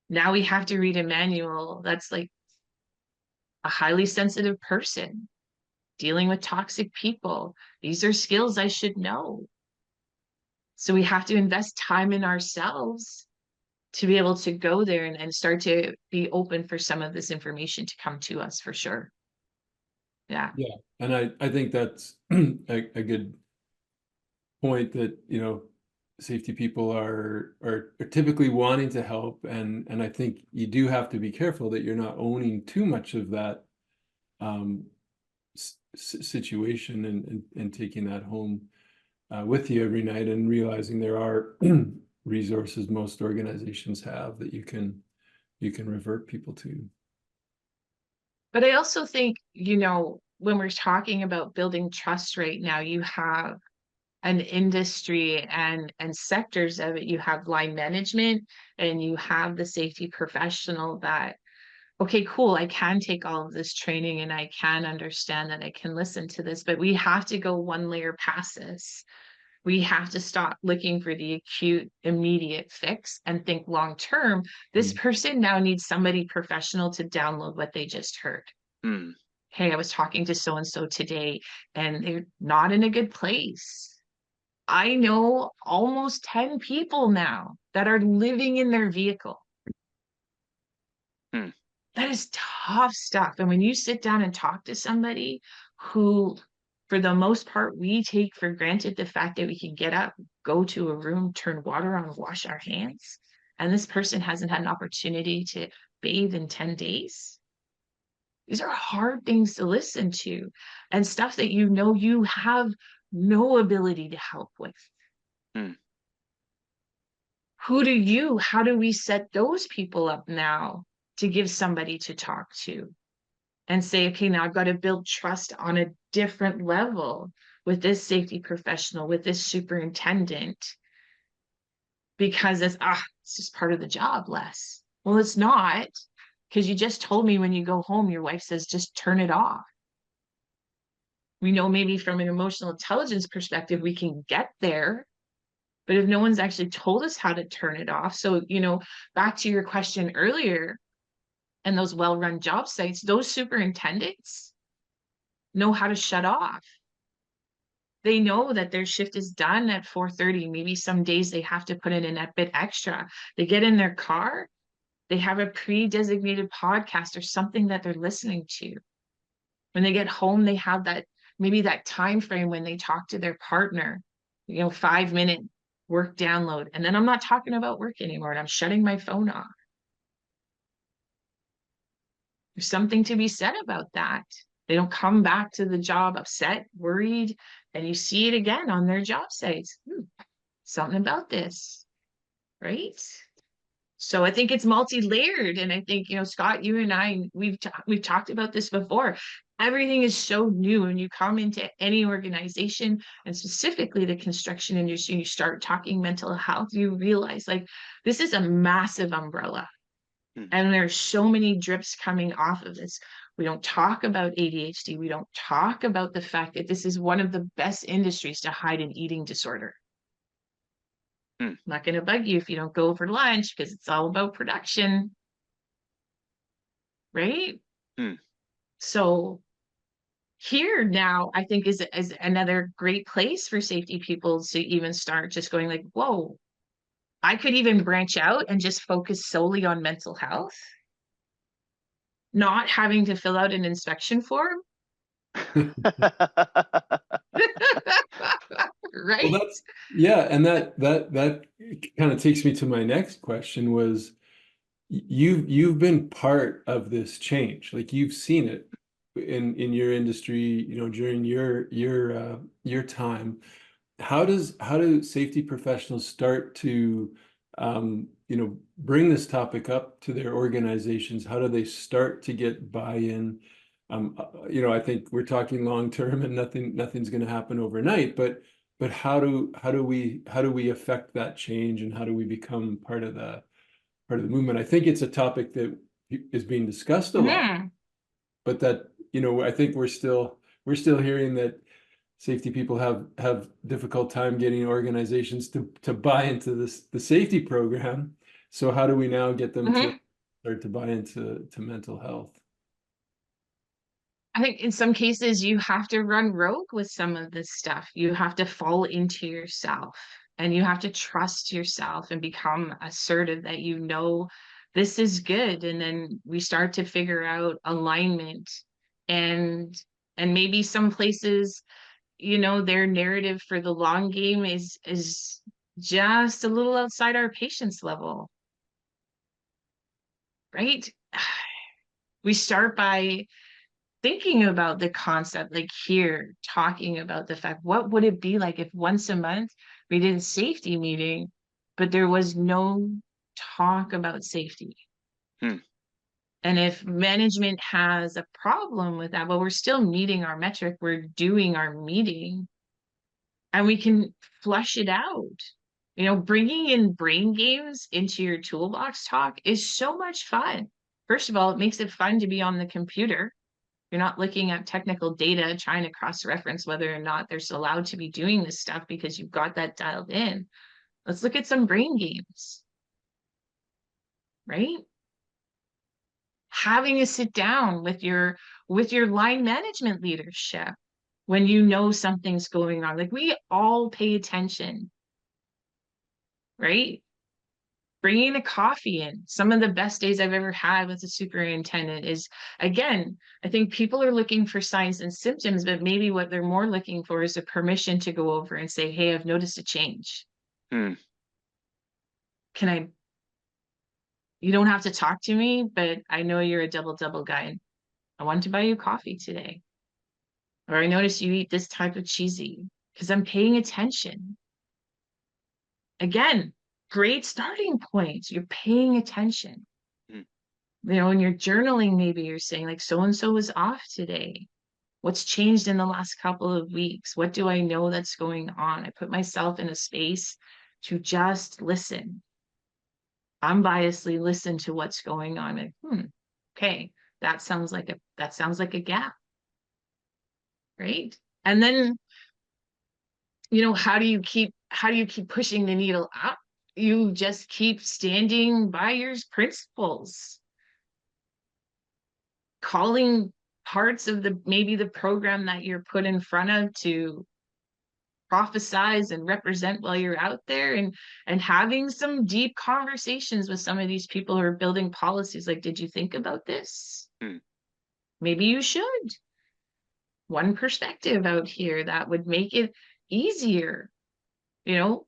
[SPEAKER 3] Now we have to read a manual that's like a highly sensitive person dealing with toxic people. These are skills I should know. So we have to invest time in ourselves to be able to go there and start to be open for some of this information to come to us, for sure. Yeah.
[SPEAKER 1] Yeah. And I think that's a good point, that, safety people are typically wanting to help. And I think you do have to be careful that you're not owning too much of that situation and taking that home with you every night, and realizing there are resources most organizations have that you can revert people to.
[SPEAKER 3] But I also think, you know, when we're talking about building trust right now, you have an industry and sectors of it. You have line management and you have the safety professional that, okay, cool, I can take all of this training and I can understand that, I can listen to this, but we have to go one layer past this. We have to stop looking for the acute, immediate fix and think long term. This person now needs somebody professional to download what they just heard.
[SPEAKER 2] Mm.
[SPEAKER 3] Hey, I was talking to so and so today, and they're not in a good place. I know almost 10 people now that are living in their vehicle.
[SPEAKER 2] Mm.
[SPEAKER 3] That is tough stuff. And when you sit down and talk to somebody who, for the most part, we take for granted the fact that we can get up, go to a room, turn water on, wash our hands, and this person hasn't had an opportunity to bathe in 10 days. These are hard things to listen to, and stuff that you know you have no ability to help with.
[SPEAKER 2] Mm.
[SPEAKER 3] How do we set those people up now to give somebody to talk to and say, okay, now I've got to build trust on a different level with this safety professional, with this superintendent, because it's just part of the job, Les. Well, it's not, because you just told me when you go home, your wife says, just turn it off. We know maybe from an emotional intelligence perspective, we can get there, but if no one's actually told us how to turn it off. So, you know, back to your question earlier, and those well-run job sites, those superintendents know how to shut off. They know that their shift is done at 4:30. Maybe some days they have to put in a bit extra. They get in their car, they have a pre-designated podcast or something that they're listening to. When they get home, they have that, maybe that time frame when they talk to their partner, 5-minute work download. And then I'm not talking about work anymore, and I'm shutting my phone off. There's something to be said about that. They don't come back to the job upset, worried, and you see it again on their job sites. Something about this, right? So I think it's multi-layered, and I think, Scott, you and I, we've talked about this before. Everything is so new, and you come into any organization, and specifically the construction industry, you start talking mental health, you realize like this is a massive umbrella. And there's so many drips coming off of this. We don't talk about ADHD. We don't talk about the fact that this is one of the best industries to hide an eating disorder. I'm not going to bug you if you don't go for lunch, because it's all about production, right? So here now, I think is another great place for safety people to even start just going like, whoa, I could even branch out and just focus solely on mental health, not having to fill out an inspection form. Right?
[SPEAKER 1] Well, and that kind of takes me to my next question was, you've been part of this change. Like, you've seen it in your industry, during your time. How do safety professionals start to bring this topic up to their organizations? How do they start to get buy-in? I think we're talking long term, and nothing's going to happen overnight, but how do we affect that change, and how do we become part of the movement? I think it's a topic that is being discussed a lot, but that, I think we're still hearing that safety people have difficult time getting organizations to buy into the safety program. So how do we now get them to start to buy into mental health?
[SPEAKER 3] I think in some cases you have to run rogue with some of this stuff. You have to fall into yourself, and you have to trust yourself and become assertive that this is good. And then we start to figure out alignment, and maybe some places, their narrative for the long game is just a little outside our patience level, right? We start by thinking about the concept, like here, talking about the fact, what would it be like if once a month we did a safety meeting, but there was no talk about safety?
[SPEAKER 2] Hmm.
[SPEAKER 3] And if management has a problem with that, but we're still meeting our metric, we're doing our meeting, and we can flush it out. You know, bringing in brain games into your toolbox talk is so much fun. First of all, it makes it fun to be on the computer. You're not looking at technical data, trying to cross-reference whether or not they're allowed to be doing this stuff because you've got that dialed in. Let's look at some brain games, right? Having a sit down with your line management leadership when you know something's going on. Like, we all pay attention, right? Bringing a coffee in. Some of the best days I've ever had with a superintendent is, again, I think people are looking for signs and symptoms, but maybe what they're more looking for is a permission to go over and say, hey, I've noticed a change.
[SPEAKER 2] Hmm.
[SPEAKER 3] You don't have to talk to me, but I know you're a double guy. I wanted to buy you coffee today. Or I noticed you eat this type of cheesy because I'm paying attention. Again, great starting points. You're paying attention.
[SPEAKER 2] Hmm.
[SPEAKER 3] You know, in your journaling, maybe you're saying like, so-and-so was off today. What's changed in the last couple of weeks? What do I know that's going on? I put myself in a space to just listen. Unbiasedly listen to what's going on. Like, okay, that sounds like a gap, right? And then, you know, how do you keep pushing the needle up? You just keep standing by your principles, calling parts of maybe the program that you're put in front of to prophesize and represent while you're out there, and having some deep conversations with some of these people who are building policies. Like, did you think about this?
[SPEAKER 2] Hmm.
[SPEAKER 3] Maybe you should. One perspective out here that would make it easier, you know,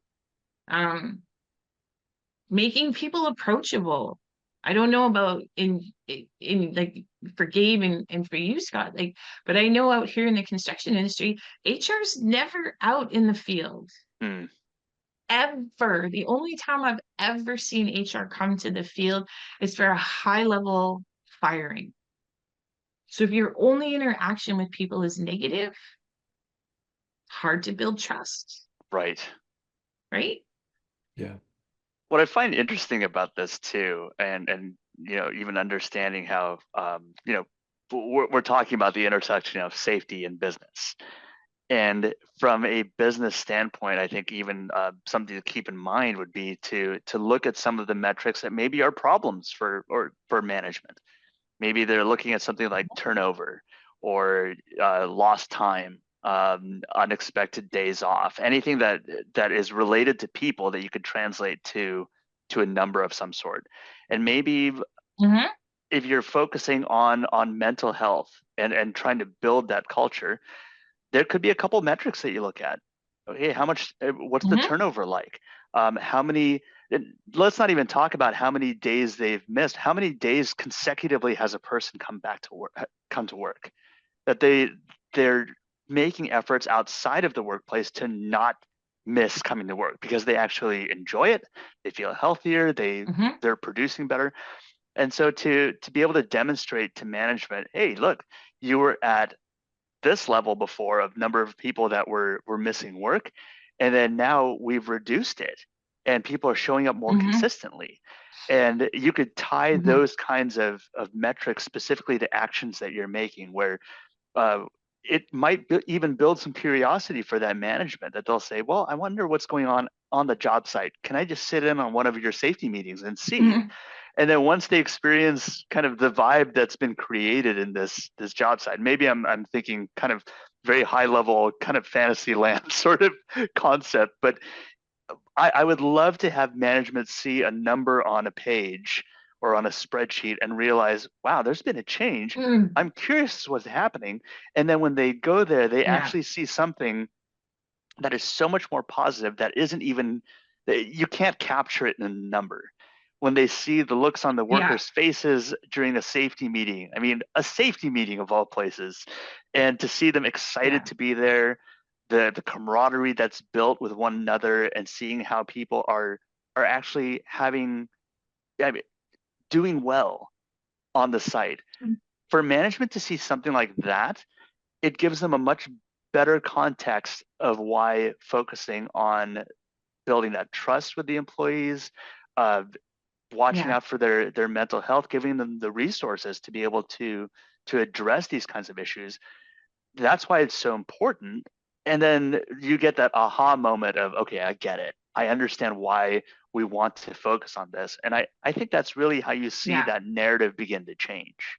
[SPEAKER 3] making people approachable. I don't know about in like for Gabe and for you, Scott, like, but I know out here in the construction industry, HR's never out in the field.
[SPEAKER 2] Hmm.
[SPEAKER 3] Ever. The only time I've ever seen HR come to the field is for a high level firing. So if your only interaction with people is negative, hard to build trust,
[SPEAKER 2] Right.
[SPEAKER 3] right?
[SPEAKER 1] Yeah.
[SPEAKER 2] What I find interesting about this too, and even understanding how we're talking about the intersection of safety and business. And from a business standpoint, I think even something to keep in mind would be to look at some of the metrics that maybe are problems for management. Maybe they're looking at something like turnover or lost time, unexpected days off, anything that is related to people that you could translate to a number of some sort. And maybe
[SPEAKER 3] Mm-hmm.
[SPEAKER 2] if you're focusing on mental health and trying to build that culture, there could be a couple metrics that you look at. Okay, what's the
[SPEAKER 3] Mm-hmm.
[SPEAKER 2] turnover like? How many, let's not even talk about how many days they've missed. How many days consecutively has a person come to work? That they're making efforts outside of the workplace to not miss coming to work because they actually enjoy it. They feel healthier.
[SPEAKER 3] Mm-hmm.
[SPEAKER 2] They're producing better. And so to be able to demonstrate to management, hey, look, you were at this level before of number of people that were missing work, and then now we've reduced it and people are showing up more
[SPEAKER 3] Mm-hmm.
[SPEAKER 2] consistently. And you could tie
[SPEAKER 3] Mm-hmm.
[SPEAKER 2] those kinds of metrics specifically to actions that you're making, where uh, it might even build some curiosity for that management, that they'll say, well, I wonder what's going on the job site. Can I just sit in on one of your safety meetings and see?
[SPEAKER 3] Mm-hmm.
[SPEAKER 2] And then once they experience kind of the vibe that's been created in this job site, maybe I'm thinking kind of very high level, kind of fantasy land sort of concept, but I would love to have management see a number on a page or on a spreadsheet and realize, wow, there's been a change.
[SPEAKER 3] Mm.
[SPEAKER 2] I'm curious what's happening. And then when they go there, they
[SPEAKER 3] Yeah.
[SPEAKER 2] actually see something that is so much more positive that isn't even, you can't capture it in a number. When they see the looks on the
[SPEAKER 3] Yeah.
[SPEAKER 2] workers' faces during a safety meeting, I mean, a safety meeting of all places, and to see them excited
[SPEAKER 3] Yeah.
[SPEAKER 2] to be there, the camaraderie that's built with one another, and seeing how people are actually having, I mean, doing well on the site. For management to see something like that, it gives them a much better context of why focusing on building that trust with the employees, watching out for their mental health, giving them the resources to be able to address these kinds of issues. That's why it's so important. And then you get that aha moment of, okay, I get it. I understand why we want to focus on this. And I think that's really how you see that narrative begin to change.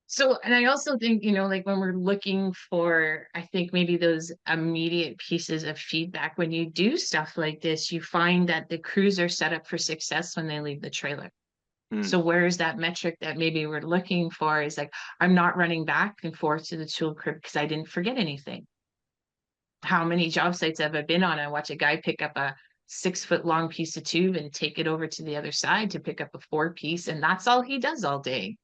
[SPEAKER 3] So, and I also think, you know, like when we're looking for, I think maybe those immediate pieces of feedback, when you do stuff like this, you find that the crews are set up for success when they leave the trailer. So where's that metric that maybe we're looking for is like, I'm not running back and forth to the tool crib because I didn't forget anything. How many job sites have I been on? I watch a guy pick up a 6-foot long piece of tube and take it over to the other side to pick up a 4-piece, and that's all he does all day.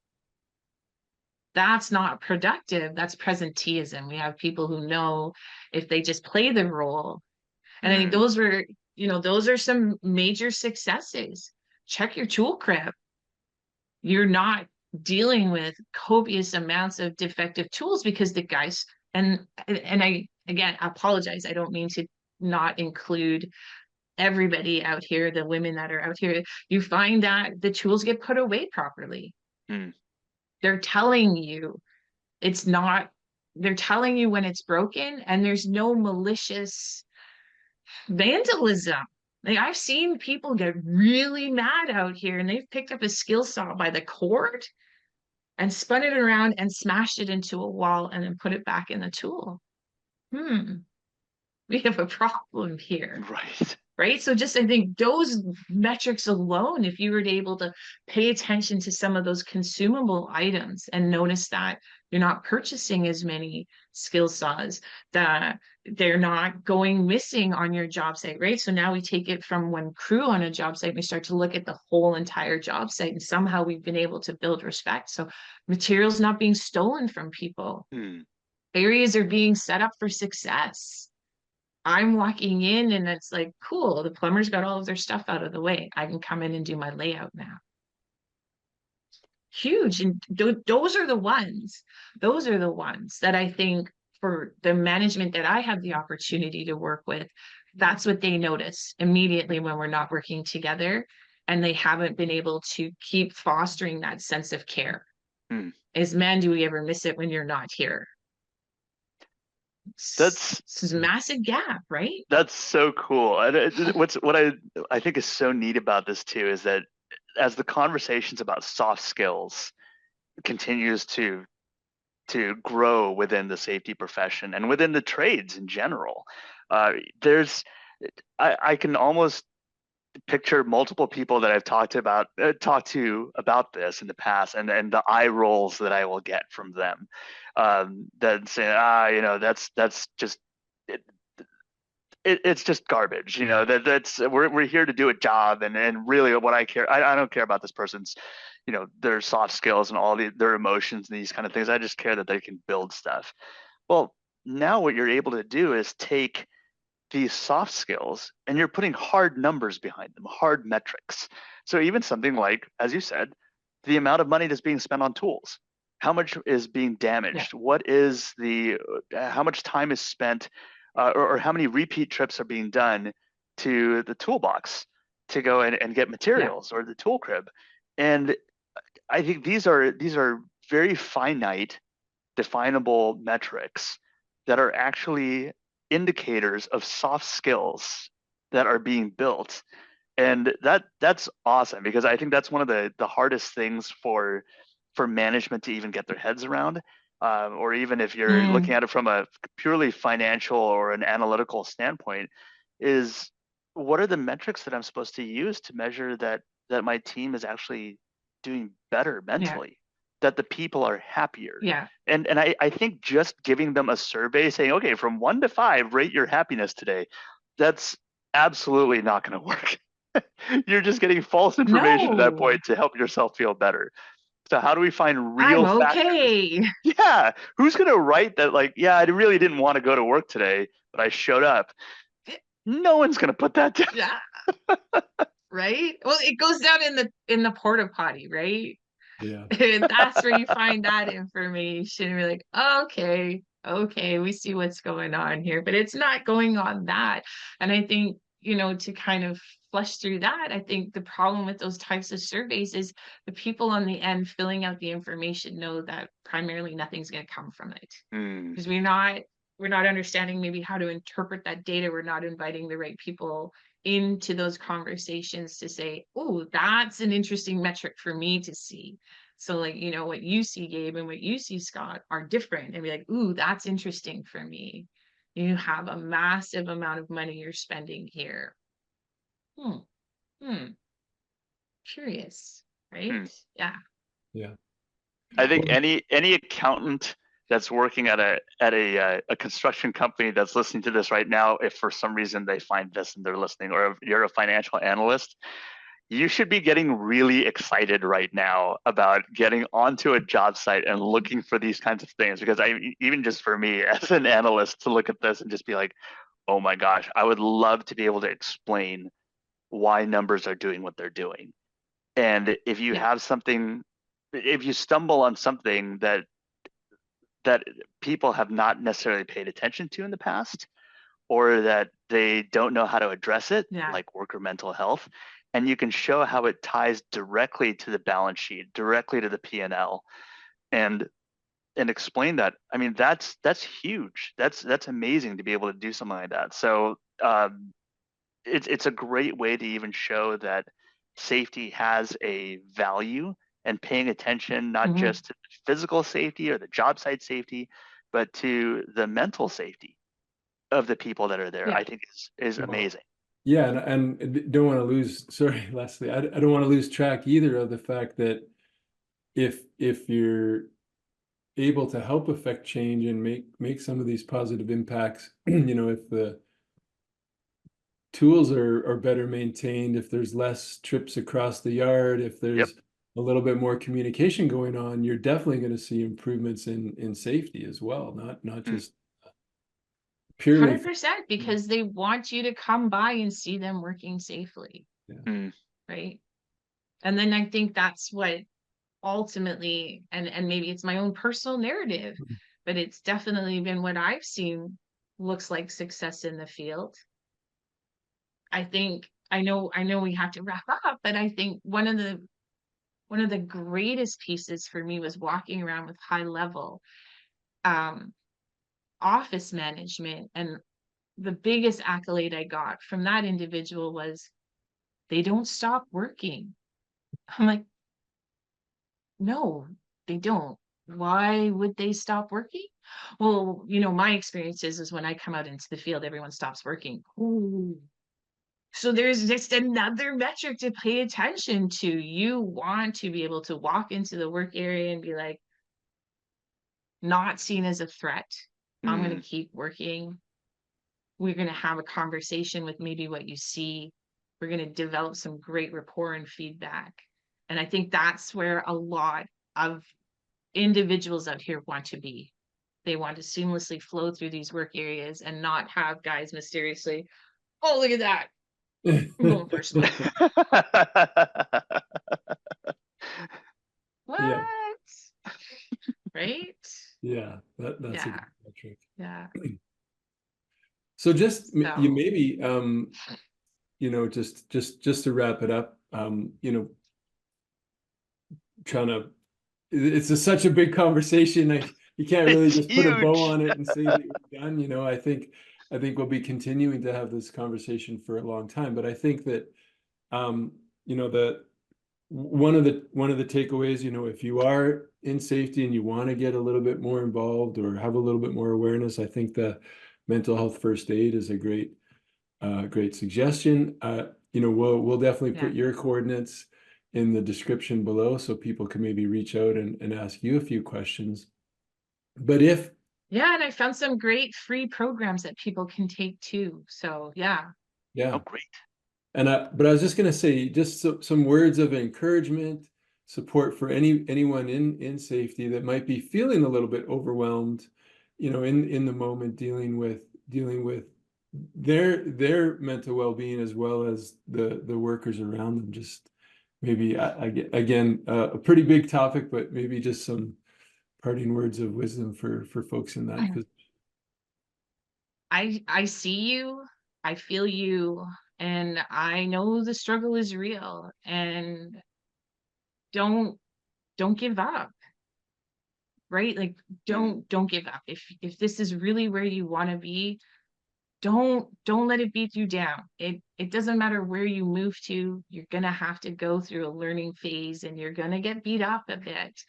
[SPEAKER 3] That's not productive. That's presenteeism. We have people who know if they just play the role. And I think those were, you know, those are some major successes. Check your tool crib. You're not dealing with copious amounts of defective tools because the guys, and I, again, apologize. I don't mean to not include everybody out here, the women that are out here. You find that the tools get put away properly. They're telling you it's not, they're telling you when it's broken, and there's no malicious vandalism. Like I've seen people get really mad out here and they've picked up a skill saw by the cord and spun it around and smashed it into a wall and then put it back in the tool. We have a problem here. Right. So just, I think those metrics alone, if you were able to pay attention to some of those consumable items and notice that you're not purchasing as many skill saws, that they're not going missing on your job site, right? So now we take it from one crew on a job site, we start to look at the whole entire job site, and somehow we've been able to build respect. So materials not being stolen from people. Areas are being set up for success. I'm walking in and it's like, cool, the plumber's got all of their stuff out of the way. I can come in and do my layout now. Huge. And those are the ones that I think for the management that I have the opportunity to work with, that's what they notice immediately when we're not working together and they haven't been able to keep fostering that sense of care. Is, man, do we ever miss it when you're not here? This is a massive gap, right?
[SPEAKER 2] That's so cool. What I think is so neat about this too is that as the conversations about soft skills continues to grow within the safety profession and within the trades in general, I can almost picture multiple people that I've talked to about this in the past, and the eye rolls that I will get from them, that say, you know, that's just it's just garbage, you know, that's we're here to do a job, and really what I don't care about this person's, you know, their soft skills and all their emotions and these kind of things. I just care that they can build stuff. Well, now what you're able to do is take these soft skills and you're putting hard numbers behind them, hard metrics. So even something like, as you said, the amount of money that's being spent on tools, how much is being damaged, what is how much time is spent, or how many repeat trips are being done to the toolbox to go and get materials, or the tool crib. And I think these are very finite, definable metrics that are actually indicators of soft skills that are being built. And that's awesome, because I think that's one of the hardest things for management to even get their heads around, or even if you're looking at it from a purely financial or an analytical standpoint, is what are the metrics that I'm supposed to use to measure that my team is actually doing better mentally, that the people are happier. And I think just giving them a survey saying, okay, from 1 to 5, rate your happiness today, that's absolutely not going to work. You're just getting false information at that point to help yourself feel better. So how do we find real factors? Yeah, who's going to write that, like, yeah, I really didn't want to go to work today, but I showed up? No one's going to put that down.
[SPEAKER 3] right? Well, it goes down in the porta potty, right?
[SPEAKER 1] Yeah.
[SPEAKER 3] And that's where you find that information. You're like, okay, we see what's going on here, but it's not going on that. And I think, to kind of flush through that, I think the problem with those types of surveys is the people on the end filling out the information know that primarily nothing's going to come from it, because we're not understanding maybe how to interpret that data. We're not inviting the right people into those conversations to say, oh, that's an interesting metric for me to see. So like, what you see, Gabe, and what you see, Scott, are different, and be like, ooh, that's interesting for me. You have a massive amount of money you're spending here. Hmm. Curious, right? Yeah.
[SPEAKER 1] Yeah.
[SPEAKER 2] I think
[SPEAKER 1] Well,
[SPEAKER 2] any accountant that's working at a construction company that's listening to this right now, if for some reason they find this and they're listening, or if you're a financial analyst, you should be getting really excited right now about getting onto a job site and looking for these kinds of things. Because even just for me as an analyst to look at this and just be like, oh my gosh, I would love to be able to explain why numbers are doing what they're doing. And if you
[SPEAKER 3] Yeah.
[SPEAKER 2] have something, if you stumble on something that people have not necessarily paid attention to in the past, or that they don't know how to address it,
[SPEAKER 3] Yeah.
[SPEAKER 2] like worker mental health, and you can show how it ties directly to the balance sheet, directly to the P&L, and explain that. I mean, that's huge. That's amazing to be able to do something like that. So it's a great way to even show that safety has a value, and paying attention not
[SPEAKER 3] Mhm.
[SPEAKER 2] just to physical safety or the job site safety, but to the mental safety of the people that are there.
[SPEAKER 3] Yeah.
[SPEAKER 2] I think is amazing.
[SPEAKER 1] yeah, and don't want to lose, sorry, Leslie, I don't want to lose track either of the fact that if you're able to help affect change and make some of these positive impacts, if the tools are better maintained, if there's less trips across the yard, if
[SPEAKER 2] Yep.
[SPEAKER 1] there's a little bit more communication going on, you're definitely going to see improvements in safety as well, not just purely.
[SPEAKER 3] 100%, because they want you to come by and see them working safely,
[SPEAKER 2] Mm.
[SPEAKER 3] right? And then I think that's what ultimately, and maybe it's my own personal narrative, but it's definitely been what I've seen looks like success in the field. I think I know we have to wrap up, but I think one of the greatest pieces for me was walking around with high level um, office management, and the biggest accolade I got from that individual was, they don't stop working. I'm like, no, they don't. Why would they stop working? Well, my experience is when I come out into the field, everyone stops working. Ooh. So there's just another metric to pay attention to. You want to be able to walk into the work area and be like, not seen as a threat. I'm going
[SPEAKER 2] Mm.
[SPEAKER 3] to keep working. We're going to have a conversation with maybe what you see. We're going to develop some great rapport and feedback. And I think that's where a lot of individuals out here want to be. They want to seamlessly flow through these work areas and not have guys mysteriously, oh, look at that, I'm going personal.
[SPEAKER 1] Yeah,
[SPEAKER 3] What? Right?
[SPEAKER 1] yeah, that's a
[SPEAKER 3] Yeah.
[SPEAKER 1] good metric.
[SPEAKER 3] Yeah.
[SPEAKER 1] So just you
[SPEAKER 3] So
[SPEAKER 1] maybe just to wrap it up, trying to, such a big conversation. You can't really
[SPEAKER 2] It's
[SPEAKER 1] just put a bow
[SPEAKER 2] huge.
[SPEAKER 1] on it and say that we're done. I think we'll be continuing to have this conversation for a long time. But I think that the one of the takeaways, if you are in safety and you want to get a little bit more involved or have a little bit more awareness, I think the mental health first aid is a great suggestion. We'll definitely
[SPEAKER 3] yeah.
[SPEAKER 1] put your coordinates in the description below so people can maybe reach out and ask you a few questions. But
[SPEAKER 3] Yeah, and I found some great free programs that people can take too. So yeah.
[SPEAKER 1] yeah,
[SPEAKER 2] Oh, great.
[SPEAKER 1] but I was just gonna say, just some words of encouragement, support for anyone in safety that might be feeling a little bit overwhelmed, in the moment, dealing with their mental well-being as well as the workers around them. Just maybe again a pretty big topic, but maybe just some parting words of wisdom for folks in that position.
[SPEAKER 3] I see you, I feel you, and I know the struggle is real, and don't give up, right? Like don't give up. If this is really where you want to be, don't let it beat you down. It doesn't matter where you move to, you're gonna have to go through a learning phase, and you're gonna get beat up a bit.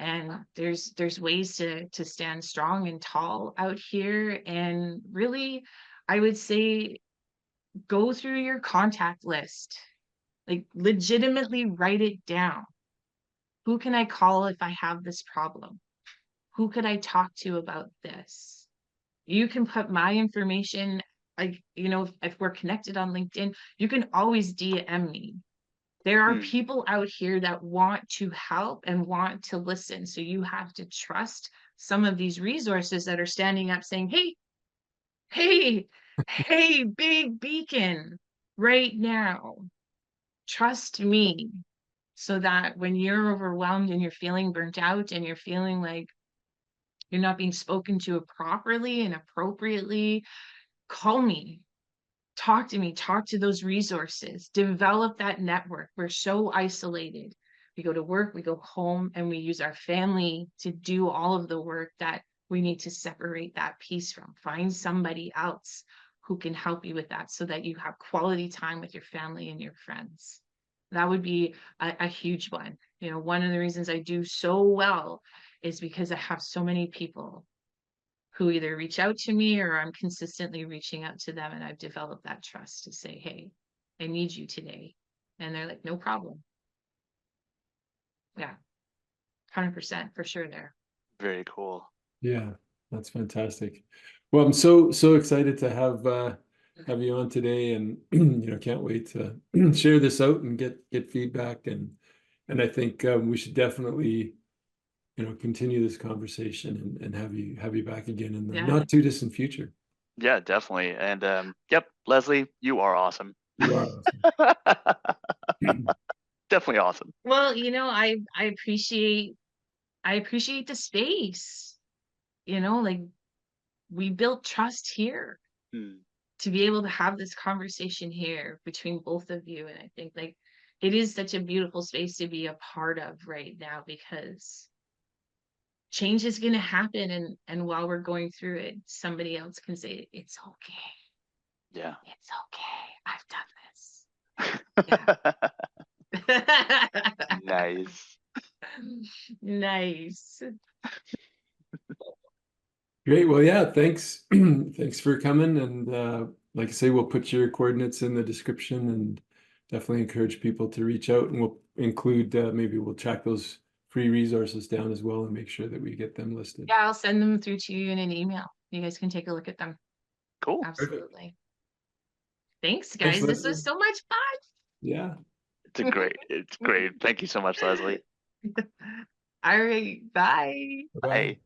[SPEAKER 3] And there's ways to stand strong and tall out here. And really, I would say go through your contact list, like legitimately write it down. Who can I call if I have this problem? Who could I talk to about this? You can put my information, like, you know, if we're connected on LinkedIn, you can always DM me. There are people out here that want to help and want to listen. So you have to trust some of these resources that are standing up saying, hey, big beacon right now, trust me. So that when you're overwhelmed and you're feeling burnt out and you're feeling like you're not being spoken to properly and appropriately, call me. Talk to me, talk to those resources, develop that network. We're so isolated. We go to work, we go home, and we use our family to do all of the work that we need to separate that piece from. Find somebody else who can help you with that so that you have quality time with your family and your friends. That would be a huge one. You know, one of the reasons I do so well is because I have so many people who either reach out to me or I'm consistently reaching out to them, and I've developed that trust to say, hey, I need you today. And they're like, no problem. Yeah, 100% for sure there.
[SPEAKER 2] Very cool.
[SPEAKER 1] Yeah, that's fantastic. Well, I'm so excited to have you on today, and can't wait to share this out and get feedback, and I think we should definitely continue this conversation and have you back again in the not too distant future.
[SPEAKER 2] Yeah, definitely. And yep, Leslee, you are awesome.
[SPEAKER 1] You are awesome.
[SPEAKER 2] Definitely awesome.
[SPEAKER 3] Well, I appreciate the space. Like we built trust here to be able to have this conversation here between both of you. And I think like it is such a beautiful space to be a part of right now, because change is going to happen, and while we're going through it, somebody else can say it's okay.
[SPEAKER 2] Yeah,
[SPEAKER 3] it's okay, I've done this.
[SPEAKER 2] Nice.
[SPEAKER 3] Nice.
[SPEAKER 1] Great. Well, yeah, thanks thanks for coming, and like I say, we'll put your coordinates in the description, and definitely encourage people to reach out, and we'll include maybe we'll track those free resources down as well and make sure that we get them listed.
[SPEAKER 3] Yeah, I'll send them through to you in an email. You guys can take a look at them.
[SPEAKER 2] Cool.
[SPEAKER 3] Absolutely.
[SPEAKER 1] Perfect.
[SPEAKER 3] Thanks, guys.
[SPEAKER 1] Thanks,
[SPEAKER 3] this was so much fun.
[SPEAKER 1] Yeah.
[SPEAKER 2] It's great. Thank you so much, Leslee.
[SPEAKER 3] All right. Bye.
[SPEAKER 1] Bye.
[SPEAKER 2] Bye.